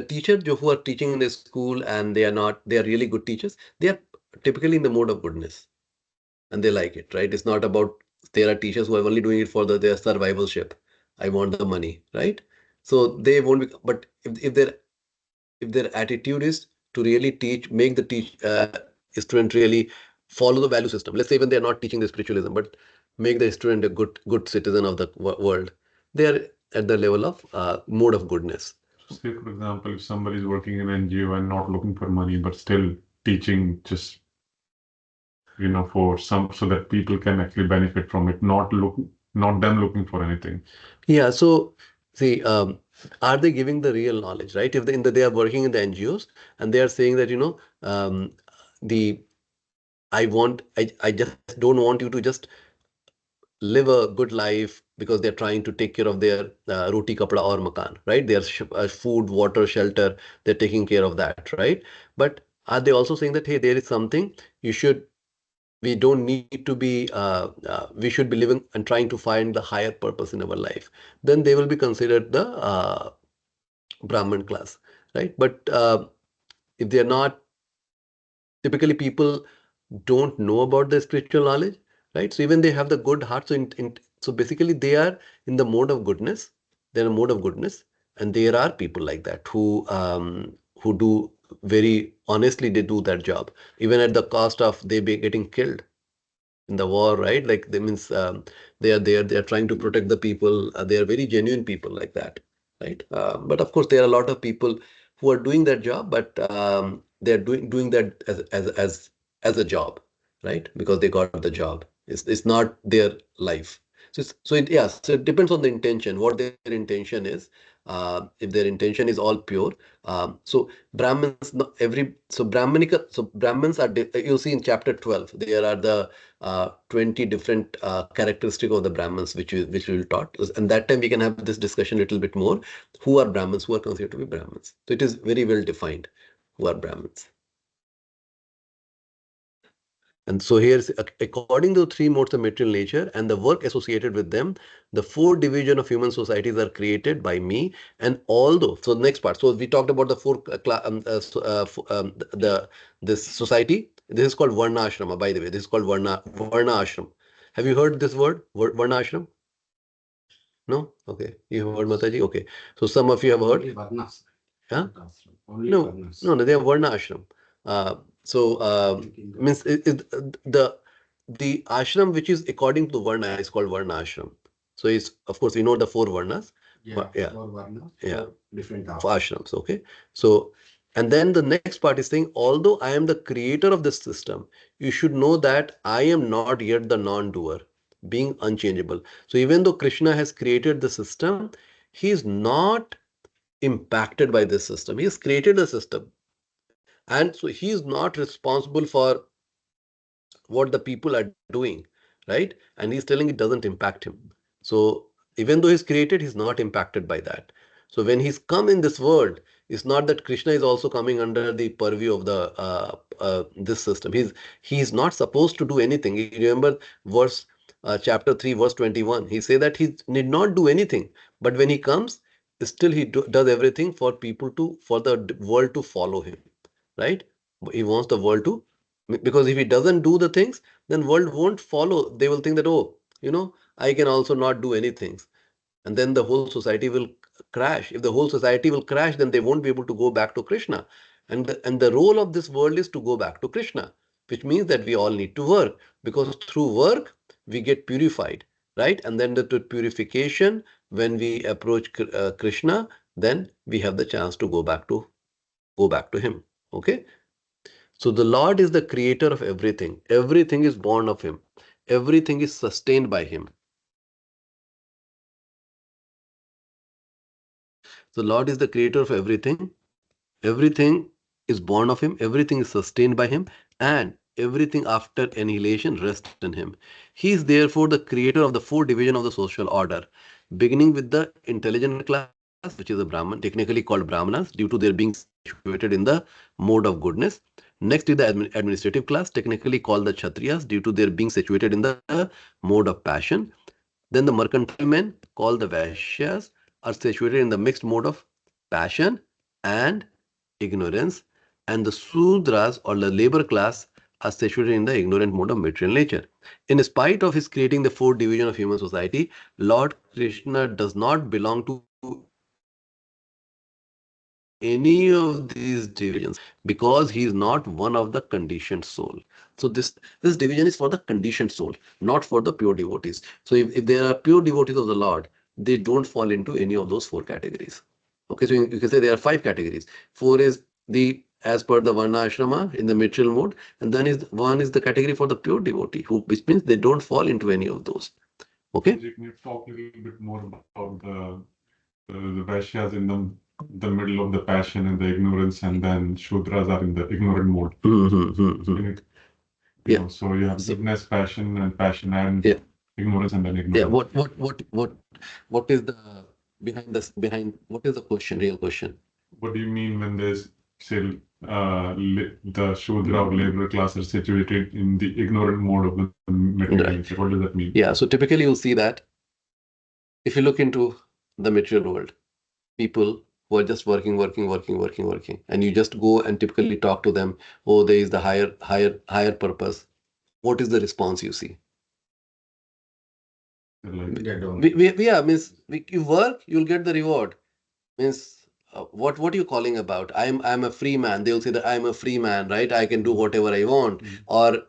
teacher who are teaching in the school, and they are really good teachers. They are typically in the mode of goodness, and they like it, right? It's not about, there are teachers who are only doing it for their survivalship. I want the money, right? So they won't be. But if their attitude is to really teach, make the student really follow the value system. Let's say even they're not teaching the spiritualism, but make the student a good citizen of the world. They are at the level of mode of goodness. Say, for example, if somebody is working in an NGO and not looking for money, but still teaching just, for so that people can actually benefit from it, not them looking for anything. Yeah. So see, are they giving the real knowledge, right? If they are working in the NGOs and they are saying that, I just don't want you to just live a good life because they're trying to take care of their roti, kapda or makan, right? Their food, water, shelter, they're taking care of that, right? But are they also saying that, hey, there is something we don't need to be, we should be living and trying to find the higher purpose in our life? Then they will be considered the Brahmin class, right? But if they're not, typically people don't know about the spiritual knowledge, right? So even they have the good heart. So basically they are in the mode of goodness. They're in a mode of goodness, and there are people like that who do very honestly. They do that job even at the cost of they be getting killed in the war, right? Like they means they are there. They are trying to protect the people. They are very genuine people like that, right? But of course, there are a lot of people who are doing that job, but they are doing that as a job, right? Because they got the job. It's not their life. So it depends on the intention, what their intention is. If their intention is all pure, so Brahmins, no, Brahmins are. You'll see in chapter 12, there are the 20 different characteristics of the Brahmins, which we will taught. And that time we can have this discussion a little bit more. Who are Brahmins? Who are considered to be Brahmins? So it is very well defined who are Brahmins. And so here's, according to the three modes of material nature and the work associated with them, the four divisions of human societies are created by me. And so the next part. So we talked about the four this society. This is called Varna Ashrama, by the way. This is called Varna Ashram. Have you heard this word, Varna Ashram? No? Okay. You heard, Mataji? Okay. So some of you have heard. Only Varnas. Huh? Only No, Varnas. no, they are Varna Ashram. Means the ashram which is according to Varna is called Varna Ashram. So it's, of course, we know the four Varnas. Yeah. Four Varnas. Yeah. Different ashrams. Okay. So, and then the next part is saying, although I am the creator of this system, you should know that I am not yet the non-doer, being unchangeable. So even though Krishna has created the system, he is not impacted by this system. He has created a system. And so he is not responsible for what the people are doing, right? And he's telling it doesn't impact him. So even though he's created, he's not impacted by that. So when he's come in this world, it's not that Krishna is also coming under the purview of the this system. He's not supposed to do anything. You remember chapter 3, verse 21. He say that he need not do anything, but when he comes, still he does everything for the world to follow him, right? He wants the world to, because if he doesn't do the things, then world won't follow. They will think that, oh, I can also not do anything, and then the whole society will crash. If the whole society will crash, then they won't be able to go back to Krishna. And the role of this world is to go back to Krishna, which means that we all need to work, because through work we get purified, right? And then the purification, when we approach Krishna, then we have the chance to go back to him. Okay. So the Lord is the creator of everything. Everything is born of him. everything is sustained by him. The Lord is the creator of everything. Everything is born of him, everything is sustained by him, and everything after annihilation rests in him. He is therefore the creator of the four divisions of the social order, beginning with the intelligent class, which is a Brahman, technically called Brahmanas, due to their being situated in the mode of goodness. Next is the administrative class, technically called the Kshatriyas, due to their being situated in the mode of passion. Then the mercantile men, called the Vaishyas, are situated in the mixed mode of passion and ignorance, and the Sudras or the labor class are situated in the ignorant mode of material nature. In spite of his creating the four divisions of human society, Lord Krishna does not belong to any of these divisions because he is not one of the conditioned soul. So this division is for the conditioned soul, not for the pure devotees. So if there are pure devotees of the Lord, they don't fall into any of those four categories. Okay, so you can say there are five categories. Four is the as per the Varna Ashrama in the material mode, and then one is the category for the pure devotee, which means they don't fall into any of those. Okay. Can you talk a little bit more about the Vaishyas in the middle of the passion and the ignorance, and then Shudras are in the ignorant mode? Yeah. So you have goodness, passion, and yeah. ignorance, and then ignorance. Yeah. What is the behind what is the question? Real question. What do you mean when there's say the Shudra or labor class are situated in the ignorant mode of the material nature? What does that mean? Yeah. So typically you'll see that if you look into the material world, people who are just working, and you just go and typically talk to them, oh, there is the higher purpose. What is the response you see? Means you work, you'll get the reward. Means what are you calling about? I'm a free man. They'll say that I'm a free man, right? I can do whatever I want, or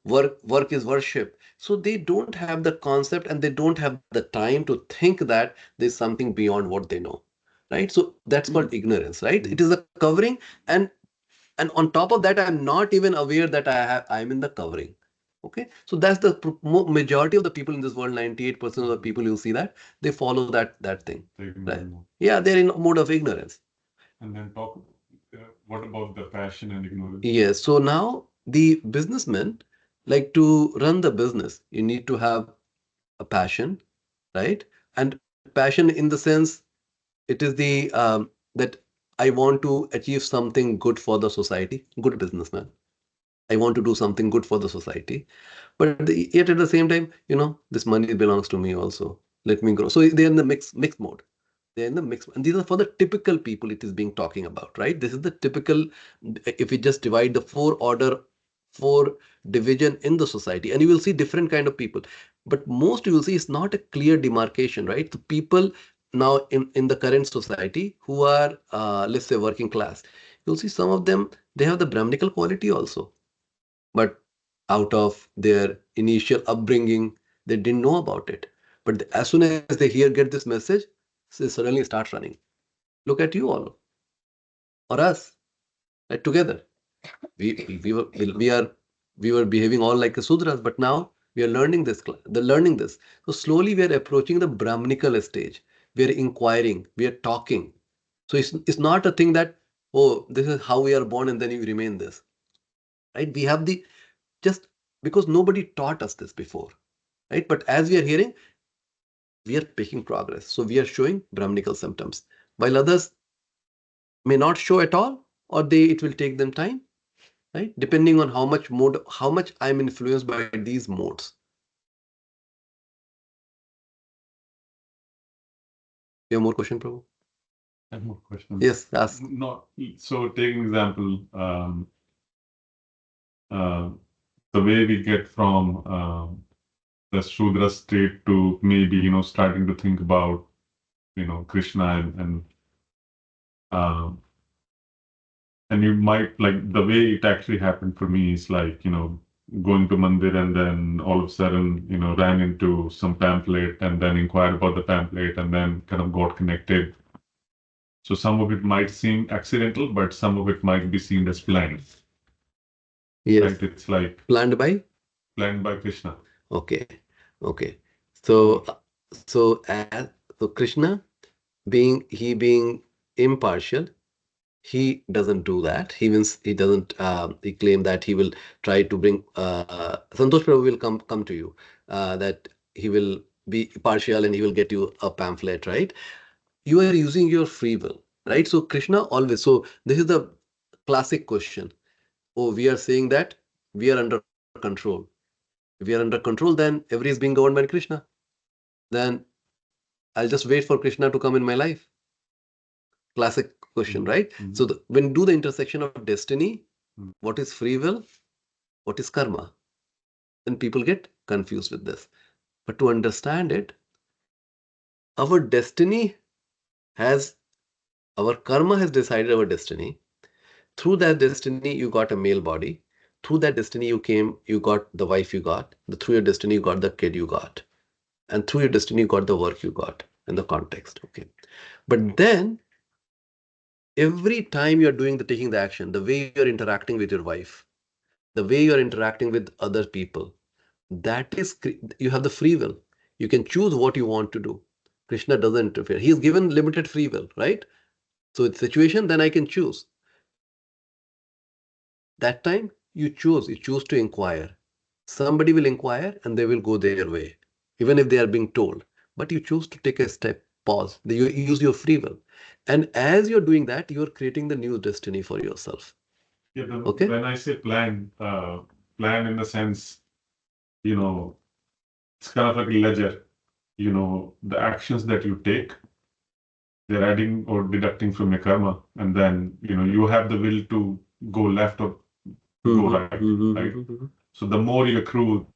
work is worship. So they don't have the concept and they don't have the time to think that there's something beyond what they know, right? So that's called ignorance, right? It is a covering, and on top of that, I'm not even aware that I'm in the covering. Okay, so that's the majority of the people in this world. 98% of the people, you'll see that they follow that thing. Right? Yeah, they're in mode of ignorance. And then what about the passion and ignorance? Yes. So now the businessmen, like to run the business, you need to have a passion, right? And passion in the sense, it is the that I want to achieve something good for the society. Good businessman. I want to do something good for the society. But yet at the same time, this money belongs to me also. Let me grow. So they're in the mixed mode. They're in the mixed, and these are for the typical people it is being talking about, right? This is the typical, if we just divide the four division in the society, and you will see different kind of people. But most you will see is not a clear demarcation, right? The people now in the current society who are, let's say, working class, you'll see some of them, they have the Brahminical quality also. But out of their initial upbringing, they didn't know about it. But as soon as they get this message, they suddenly start running. Look at you all, or us, right, together. We were behaving all like a Sudras, but now we are learning this. So slowly we are approaching the Brahminical stage. We are inquiring, we are talking. So it's not a thing that, oh, this is how we are born and then you remain this. Right? We have just because nobody taught us this before, right? But as we are hearing, we are making progress. So we are showing Brahminical symptoms, while others may not show at all, or it will take them time, right? Depending on how much I'm influenced by these modes. You have more question, Prabhu? I have more questions. Yes, ask. So take an example. The way we get from the Shudra state to maybe starting to think about Krishna and you might like the way it actually happened for me is like going to mandir and then all of a sudden ran into some pamphlet and then inquired about the pamphlet and then kind of got connected. So some of it might seem accidental, but some of it might be seen as planned. Yes. Right? It's like planned by Krishna. Okay. Okay. So Krishna being impartial, he doesn't do that. He doesn't he claim that he will try to bring Santosh Prabhu will come to you that he will be partial and he will get you a pamphlet, right? You are using your free will, right? So Krishna always, so this is the classic question. Oh, we are saying that we are under control. If we are under control, then every is being governed by Krishna. Then I'll just wait for Krishna to come in my life. Classic question, right? So when do the intersection of destiny, what is free will, what is karma? Then people get confused with this. But to understand it, our destiny has, our karma has decided our destiny. Through that destiny, you got a male body. Through that destiny, you got the wife you got. Through your destiny, you got the kid you got. And through your destiny, you got the work you got in the context. Okay. But then every time you're taking the action, the way you're interacting with your wife, the way you're interacting with other people, that is, you have the free will. You can choose what you want to do. Krishna doesn't interfere. He's given limited free will, right? So it's situation, then I can choose. That time you choose to inquire. Somebody will inquire and they will go their way, even if they are being told. But you choose to take a step, pause. You use your free will. And as you're doing that, you're creating the new destiny for yourself. Yeah, Okay. When I say plan in the sense, it's kind of like a ledger. The actions that you take, they're adding or deducting from your karma, and then you have the will to go left or go right. Right. So the more you accrue,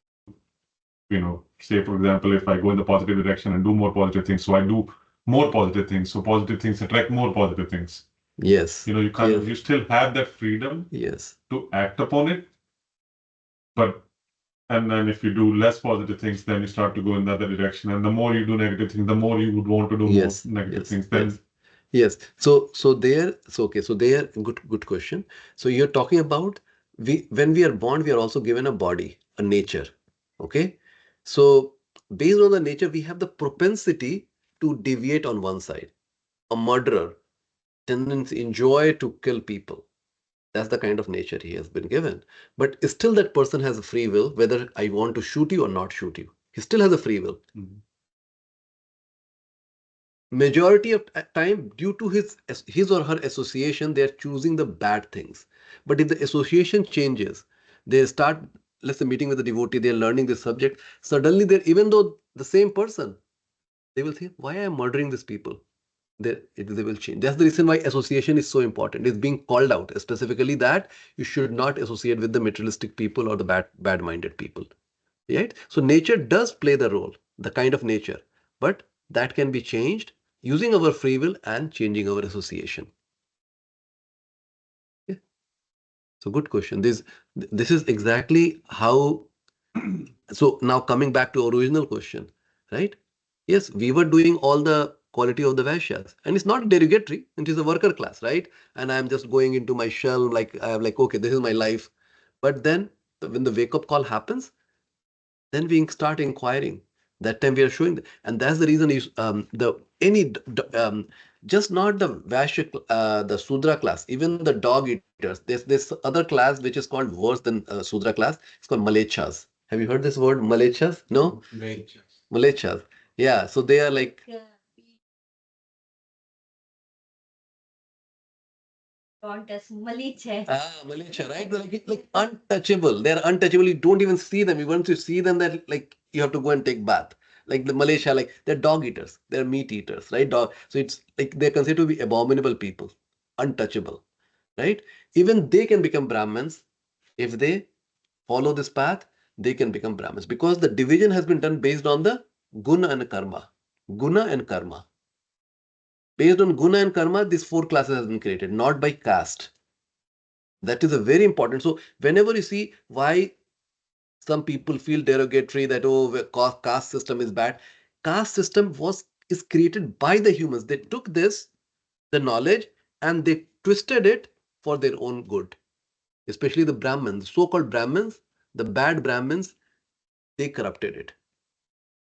say for example, if I go in the positive direction and do more positive things, so I do more positive things. So positive things attract more positive things. Yes. You still have that freedom. Yes. To act upon it, but and then if you do less positive things, then you start to go in the other direction. And the more you do negative things, the more you would want to do more negative things. Then yes. So okay. So there, good question. So you're talking about when we are born, we are also given a body, a nature. Okay. So based on the nature, we have the propensity to deviate on one side. A murderer, tendency, enjoy to kill people. That's the kind of nature he has been given. But still that person has a free will, whether I want to shoot you or not shoot you. He still has a free will. Majority of time, due to his or her association, they are choosing the bad things. But if the association changes, they start, let's say, meeting with a devotee, they're learning this subject. Suddenly, even though the same person, they will think, why am I murdering these people? They will change. That's the reason why association is so important. It's being called out specifically that you should not associate with the materialistic people or the bad-minded people. Right? So nature does play the role, the kind of nature, but that can be changed using our free will and changing our association. Okay. So good question. This is exactly how. So now coming back to original question, right? Yes, we were doing all the quality of the Vaishyas, and it's not derogatory. It is a worker class, right? And I'm just going into my shell, like I'm like, okay, this is my life. But then when the wake up call happens, then we start inquiring. That time we are showing, and that's the reason is just not the Vaishya, the Sudra class, even the dog eaters. There's other class which is called worse than Sudra class. It's called Malechas. Have you heard this word, Malechas? No? Malechas. Yeah. So they are like. Malicha, right? They're like untouchable. They're untouchable. You don't even see them. Once you see them, that like you have to go and take bath. Like the Malaysia, like they're dog eaters. They're meat eaters, right? Dog. So it's like they're considered to be abominable people, untouchable, right? Even they can become Brahmins if they follow this path. They can become Brahmins because the division has been done based on the guna and karma. Guna and karma. Based on guna and karma, these four classes have been created, not by caste. That is a very important. So whenever you see why some people feel derogatory that caste system is bad, caste system is created by the humans. They took the knowledge, and they twisted it for their own good. Especially the Brahmins, so-called Brahmins, the bad Brahmins, they corrupted it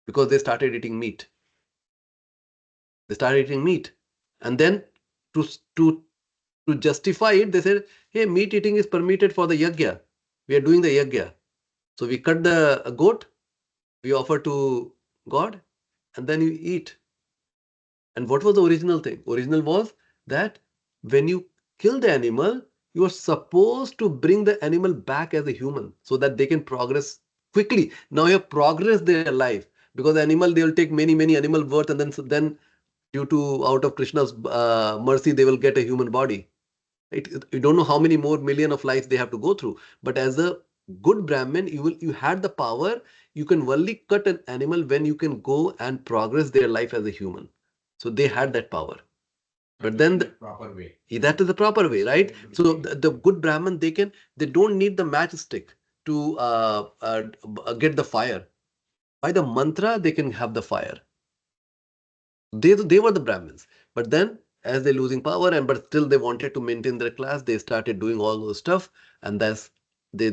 because they started eating meat. They started eating meat. And then to justify it, they said, hey, meat eating is permitted for the yajna. We are doing the yajna. So we cut the goat, we offer to God, and then you eat. And what was the original thing? Original was that when you kill the animal, you are supposed to bring the animal back as a human so that they can progress quickly. Now you have progressed their life because the animal, they will take many animal birth, and then due to out of Krishna's mercy, they will get a human body. You don't know how many more million of lives they have to go through. But as a good Brahmin, you had the power. You can only cut an animal when you can go and progress their life as a human. So they had that power. But then proper way. That is the proper way, right? So the good Brahmin, they don't need the matchstick to get the fire. By the mantra, they can have the fire. They were the Brahmins. But then as they're losing power, but still they wanted to maintain their class, they started doing all those stuff, and that's they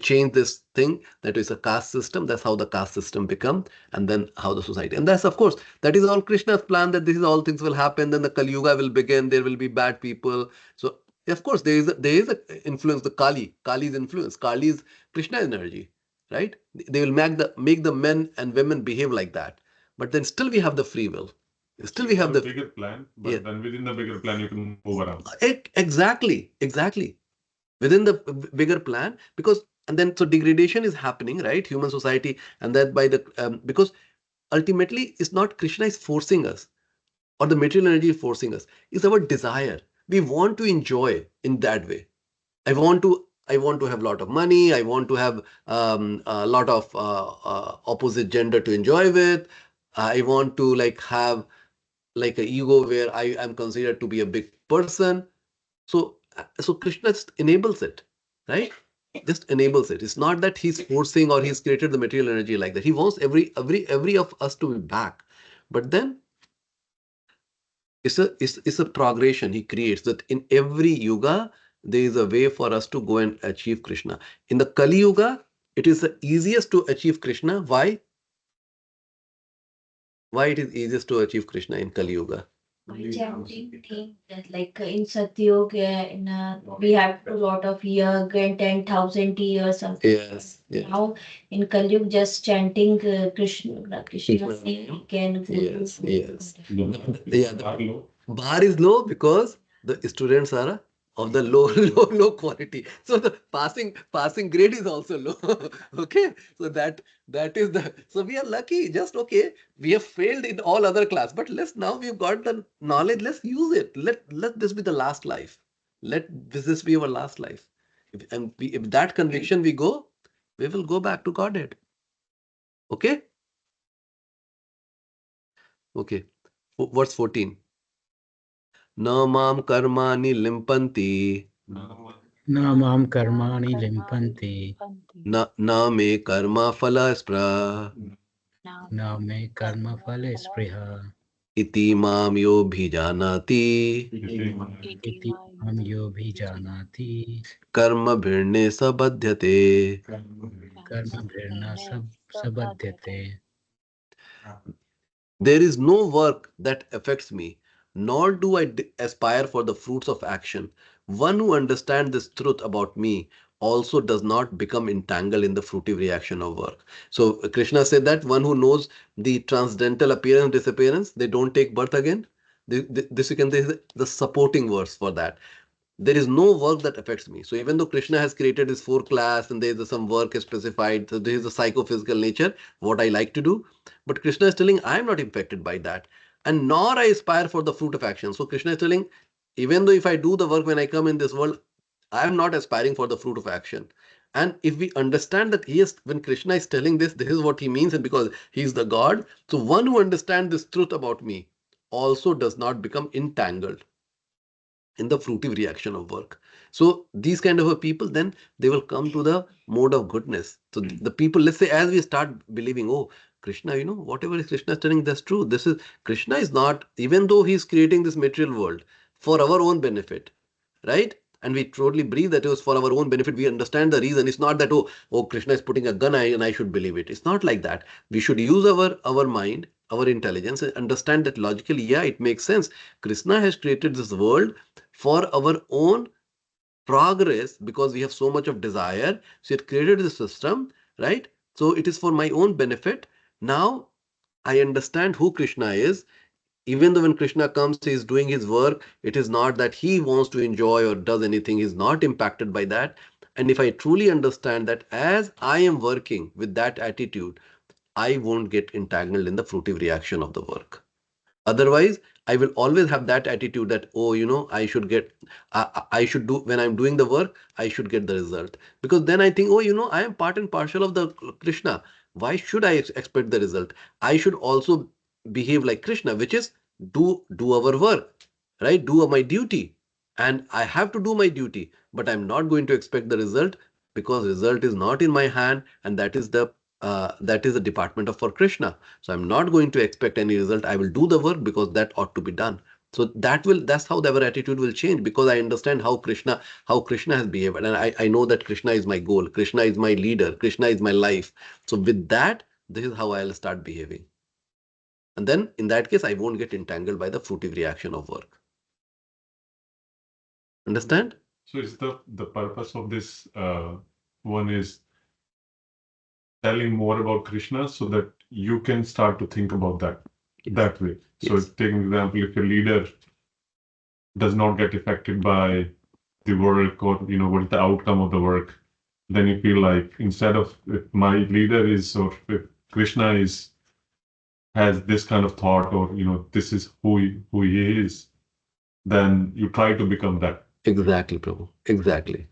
changed this thing that is a caste system. That's how the caste system become, and then how the society. And that's, of course, that is all Krishna's plan, that this is all things will happen. Then the Kali Yuga will begin. There will be bad people. So of course there is a influence. The Kali's influence. Kali is Krishna energy, right? They will make the men and women behave like that. But then still we have the free will. Still we have the bigger plan, but then within the bigger plan you can move around. Exactly. Within the bigger plan, because and then so degradation is happening, right? Human society, and that by the because ultimately it's not Krishna is forcing us or the material energy is forcing us. It's our desire. We want to enjoy in that way. I want to have a lot of money. I want to have a lot of opposite gender to enjoy with. I want to have like an ego where I am considered to be a big person. So Krishna just enables it, right? Just enables it. It's not that he's forcing or he's created the material energy like that. He wants every of us to be back. But then it's a progression he creates, that in every yuga there is a way for us to go and achieve Krishna. In the Kali Yuga, it is the easiest to achieve Krishna. Why? Why it is easiest to achieve Krishna in Kali Yuga? Chanting thing that in Satyuga, we have a lot of years and 10,000 years something. Yes. Now in Kali Yuga, just chanting Krishna's name can go. Yes. The Bar is low because the students are of the low quality. So the passing grade is also low. Okay. So that is so we are lucky. Just okay. We have failed in all other class, but now we've got the knowledge. Let's use it. Let this be the last life. Let this be our last life. If that conviction we will go back to Godhead. Okay. Okay. Verse 14. Na mam karmani limpanti. Na mam karmani limpanti. Na me karma phala spra. Na me karma phala spriha. Iti mam yo bhijanati. Iti mam yo bhijanati. Karma bhirne sabadhyate. Karma bhirna sabadhyate. There is no work that affects me, nor do I aspire for the fruits of action. One who understands this truth about me also does not become entangled in the fruitive reaction of work. So Krishna said that one who knows the transcendental appearance, disappearance, they don't take birth again. This you can say the supporting verse for that. There is no work that affects me. So even though Krishna has created his 4 class and there is some work is specified, so there is a psychophysical nature, what I like to do, but Krishna is telling I am not affected by that, and nor I aspire for the fruit of action. So Krishna is telling, even though if I do the work when I come in this world, I am not aspiring for the fruit of action. And if we understand that when Krishna is telling this is what he means, and because he is the God, so one who understands this truth about me also does not become entangled in the fruitive reaction of work. So these kind of a people, then they will come to the mode of goodness. So the people, let's say, as we start believing, oh, Krishna, whatever is Krishna is telling, that's true. Krishna is not, even though he is creating this material world for our own benefit, right? and we totally believe that it was for our own benefit. We understand the reason. It's not that, oh, Krishna is putting a gun and I should believe it. It's not like that. We should use our mind, our intelligence, and understand that logically, yeah, it makes sense. Krishna has created this world for our own progress because we have so much of desire. So it created the system, right? So it is for my own benefit. Now I understand who Krishna is. Even though when Krishna comes, he is doing his work, it is not that he wants to enjoy or does anything. He's not impacted by that. And if I truly understand that as I am working with that attitude, I won't get entangled in the fruitive reaction of the work. Otherwise, I will always have that attitude that, oh, I should get, I should do, when I'm doing the work, I should get the result. Because then I think, oh, I am part and parcel of the Krishna. Why should I expect the result? I should also behave like Krishna, which is do our work, right? Do my duty. And I have to do my duty, but I'm not going to expect the result because result is not in my hand, and that is the department of for Krishna. So I'm not going to expect any result. I will do the work because that ought to be done. So that's how our attitude will change, because I understand how Krishna has behaved. And I know that Krishna is my goal. Krishna is my leader. Krishna is my life. So with that, this is how I'll start behaving. And then in that case, I won't get entangled by the fruitive reaction of work. Understand? So is the purpose of this one is telling more about Krishna so that you can start to think about that way. So Yes. take an example, if your leader does not get affected by the work or what is the outcome of the work, then you feel like instead of if my leader is or if Krishna has this kind of thought or this is who he is, then you try to become that. Exactly, Prabhu. Exactly.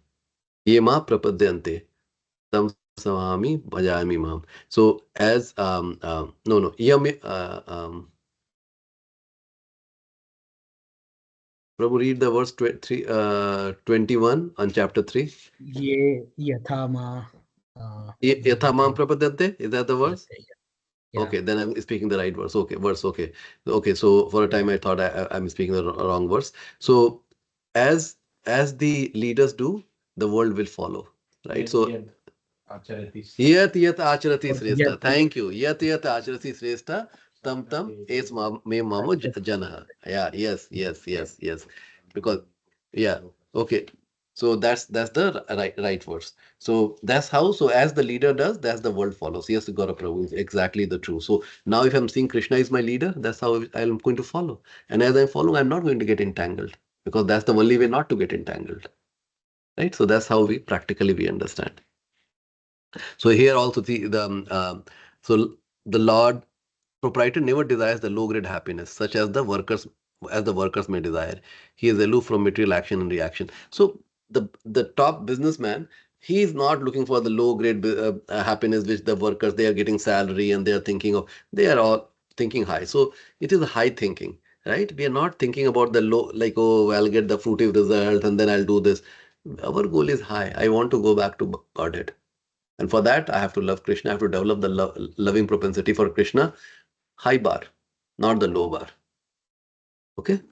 Ye ma prapadyante tam samami bhajami mam. So as no yami Prabhu, read the verse 21 on chapter 3. Ye yathama. Yathamam prapadyante, is that the verse? Yeah. Okay, then I'm speaking the right verse. Okay, okay. Okay, so for a time I thought I'm speaking the wrong verse. So as the leaders do, the world will follow, right? So yat acharati shrestha. Thank you. Yat acharati shrestha tam es me mamo janah. Yeah, yes. Because yeah, okay. So that's the right verse. So that's how. So as the leader does, that's the world follows. Yes, Gaurav Prabhu is exactly the true. So now if I'm seeing Krishna is my leader, that's how I'm going to follow. And as I'm following, I'm not going to get entangled, because that's the only way not to get entangled, right? So that's how we practically understand. So here also so the Lord proprietor never desires the low grade happiness, such as the workers may desire. He is aloof from material action and reaction. So the top businessman, he is not looking for the low grade happiness which the workers, they are getting salary and they are thinking of. They are all thinking high. So it is a high thinking, right? We are not thinking about the low, like, oh, I'll get the fruitive result and then I'll do this. Our goal is high. I want to go back to Godhead. And for that, I have to love Krishna. I have to develop the loving propensity for Krishna. High bar, not the low bar. Okay?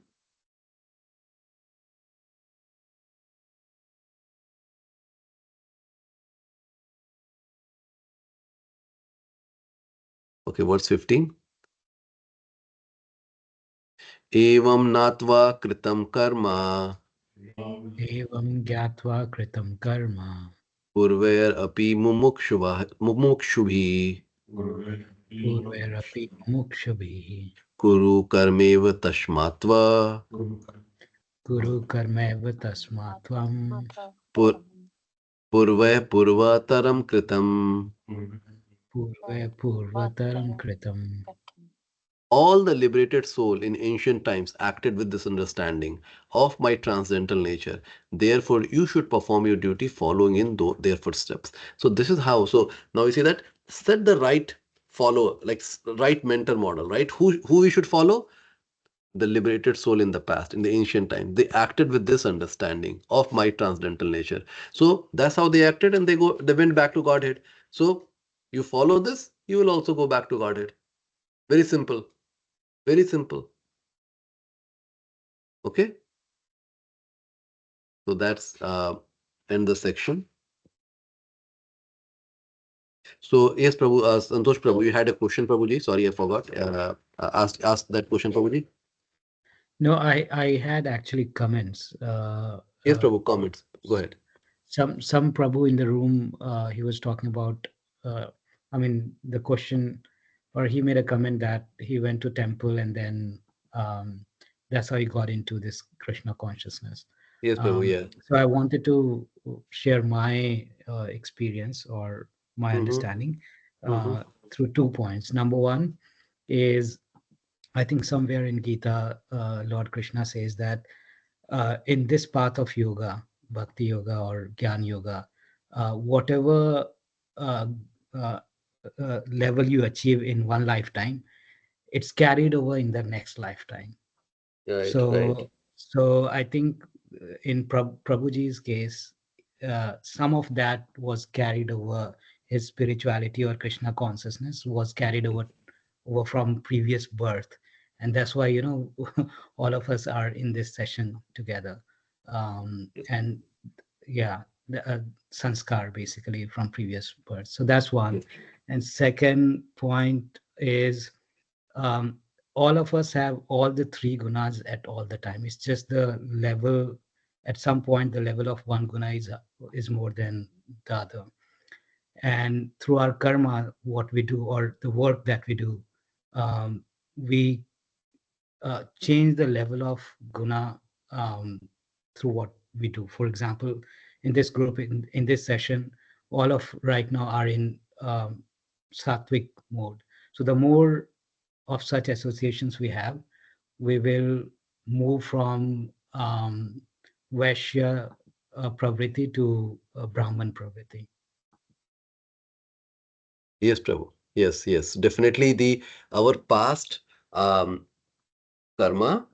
Okay, verse 15. Evam natva kritam karma Evam gyatva kritam karma. purvair api mumukshubhi Purvairapi mukshabhi. kuru karmeva tashmatva Guru karmeva tasmatvam. pur purvataram kritam. Purvataram kritam. All the liberated soul in ancient times acted with this understanding of my transcendental nature. Therefore, you should perform your duty following in their footsteps. So this is how. So now you see that set the right follower, like right mentor model, right? Who we should follow? The liberated soul in the past, in the ancient time. They acted with this understanding of my transcendental nature. So that's how they acted, and they went back to Godhead. So you follow this, you will also go back to Godhead. Very simple. Very simple. Okay? So that's end the section. So yes, Prabhu, Santosh Prabhu, you had a question, Prabhuji. Sorry, I forgot. Ask that question, Prabhuji. No, I had actually comments. Yes, Prabhu, comments. Go ahead. Some Prabhu in the room, he was talking about, I mean, the question, or he made a comment that he went to temple and then that's how he got into this Krishna consciousness. Yes, Prabhu, yeah. So I wanted to share my experience or my understanding through 2 points. Number one is, I think somewhere in Gita, Lord Krishna says that in this path of yoga, bhakti yoga or gyan yoga, whatever uh, uh, level you achieve in one lifetime, it's carried over in the next lifetime. Right, right. So I think in Prabhuji's case, some of that was carried over. His spirituality or Krishna consciousness was carried over from previous birth, and that's why all of us are in this session together. And yeah, the sanskar basically from previous birth. So that's one. And second point is, um, all of us have all the three gunas at all the time. It's just the level. At some point, the level of one guna is more than the other. And through our karma, what we do or the work that we do, we change the level of guna through what we do. For example, in this group, in this session, all of right now are in sattvic mode. So the more of such associations we have, we will move from Vaishya pravriti to Brahman pravriti. Yes, Prabhu. Yes, yes. Definitely our past um, karma,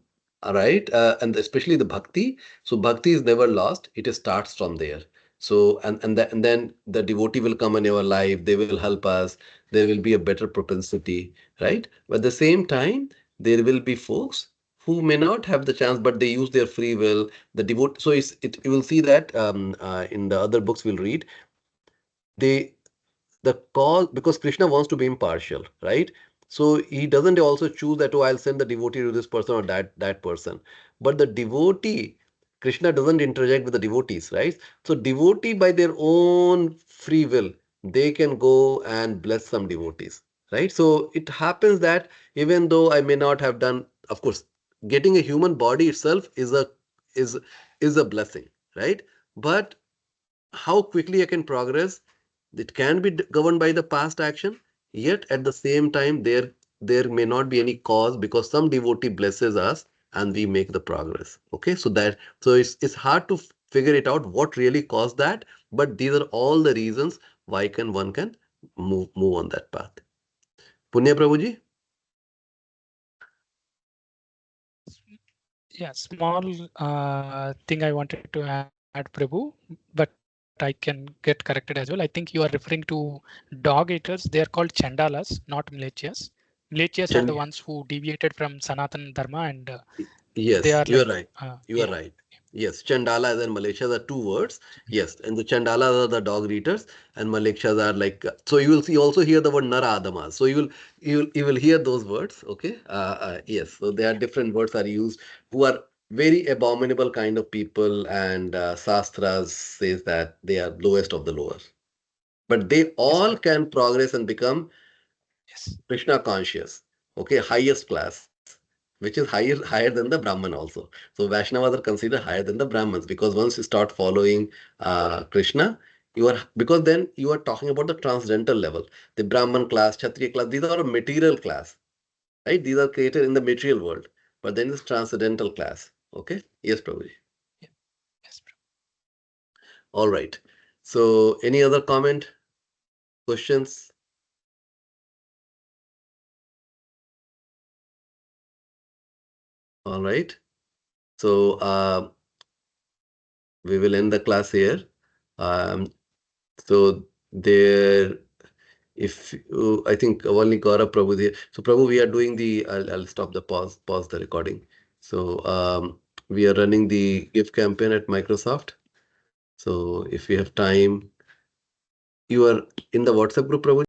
right? And especially the bhakti. So bhakti is never lost. It starts from there. So and then the devotee will come in our life. They will help us. There will be a better propensity, right? But at the same time, there will be folks who may not have the chance, but they use their free will. The devote. So you will see that in the other books we'll read. They the cause, because Krishna wants to be impartial, right? So he doesn't also choose that, oh, I'll send the devotee to this person or that person. But the devotee, Krishna doesn't interject with the devotees, right? So devotee by their own free will, they can go and bless some devotees, right? So it happens that even though I may not have done, of course, getting a human body itself is is a blessing, right? But how quickly I can progress, it can be governed by the past action, yet at the same time there may not be any cause because some devotee blesses us and we make the progress. Okay, so it's hard to figure it out what really caused that, but these are all the reasons why one can move on that path. Punya Prabhuji? Yeah, small thing I wanted to add, Prabhu, but I can get corrected as well. I think you are referring to dog eaters. They are called chandalas, not militias. Militias are the ones who deviated from Sanatan Dharma, and they are Yes, like, you are right. You are yeah, right. Yes, Chandalas and Malaysias are two words. Yes, and the Chandalas are the dog eaters, and Malaysias are like. So you will see also hear the word Nara Adamas. So you will hear those words. Okay. Yes. So there are different words are used who are very abominable kind of people, and Sastras says that they are lowest of the lower. But they yes, all can progress and become yes, Krishna conscious. Okay, highest class, which is higher than the Brahman also. So Vaishnavas are considered higher than the Brahmins because once you start following Krishna, because then you are talking about the transcendental level. The Brahman class, Kshatriya class, these are a material class, right? These are created in the material world. But then this transcendental class. Okay? Yes, Prabhuji. yeah, yes, Prabhu. All right. So any other comment, questions? All right. So we will end the class here. Um, so there, if I think only Gaurav Prabhu there. So Prabhu, we are doing the. I'll stop the pause the recording. So we are running the gift campaign at Microsoft. So if you have time, you are in the WhatsApp group, Prabhu?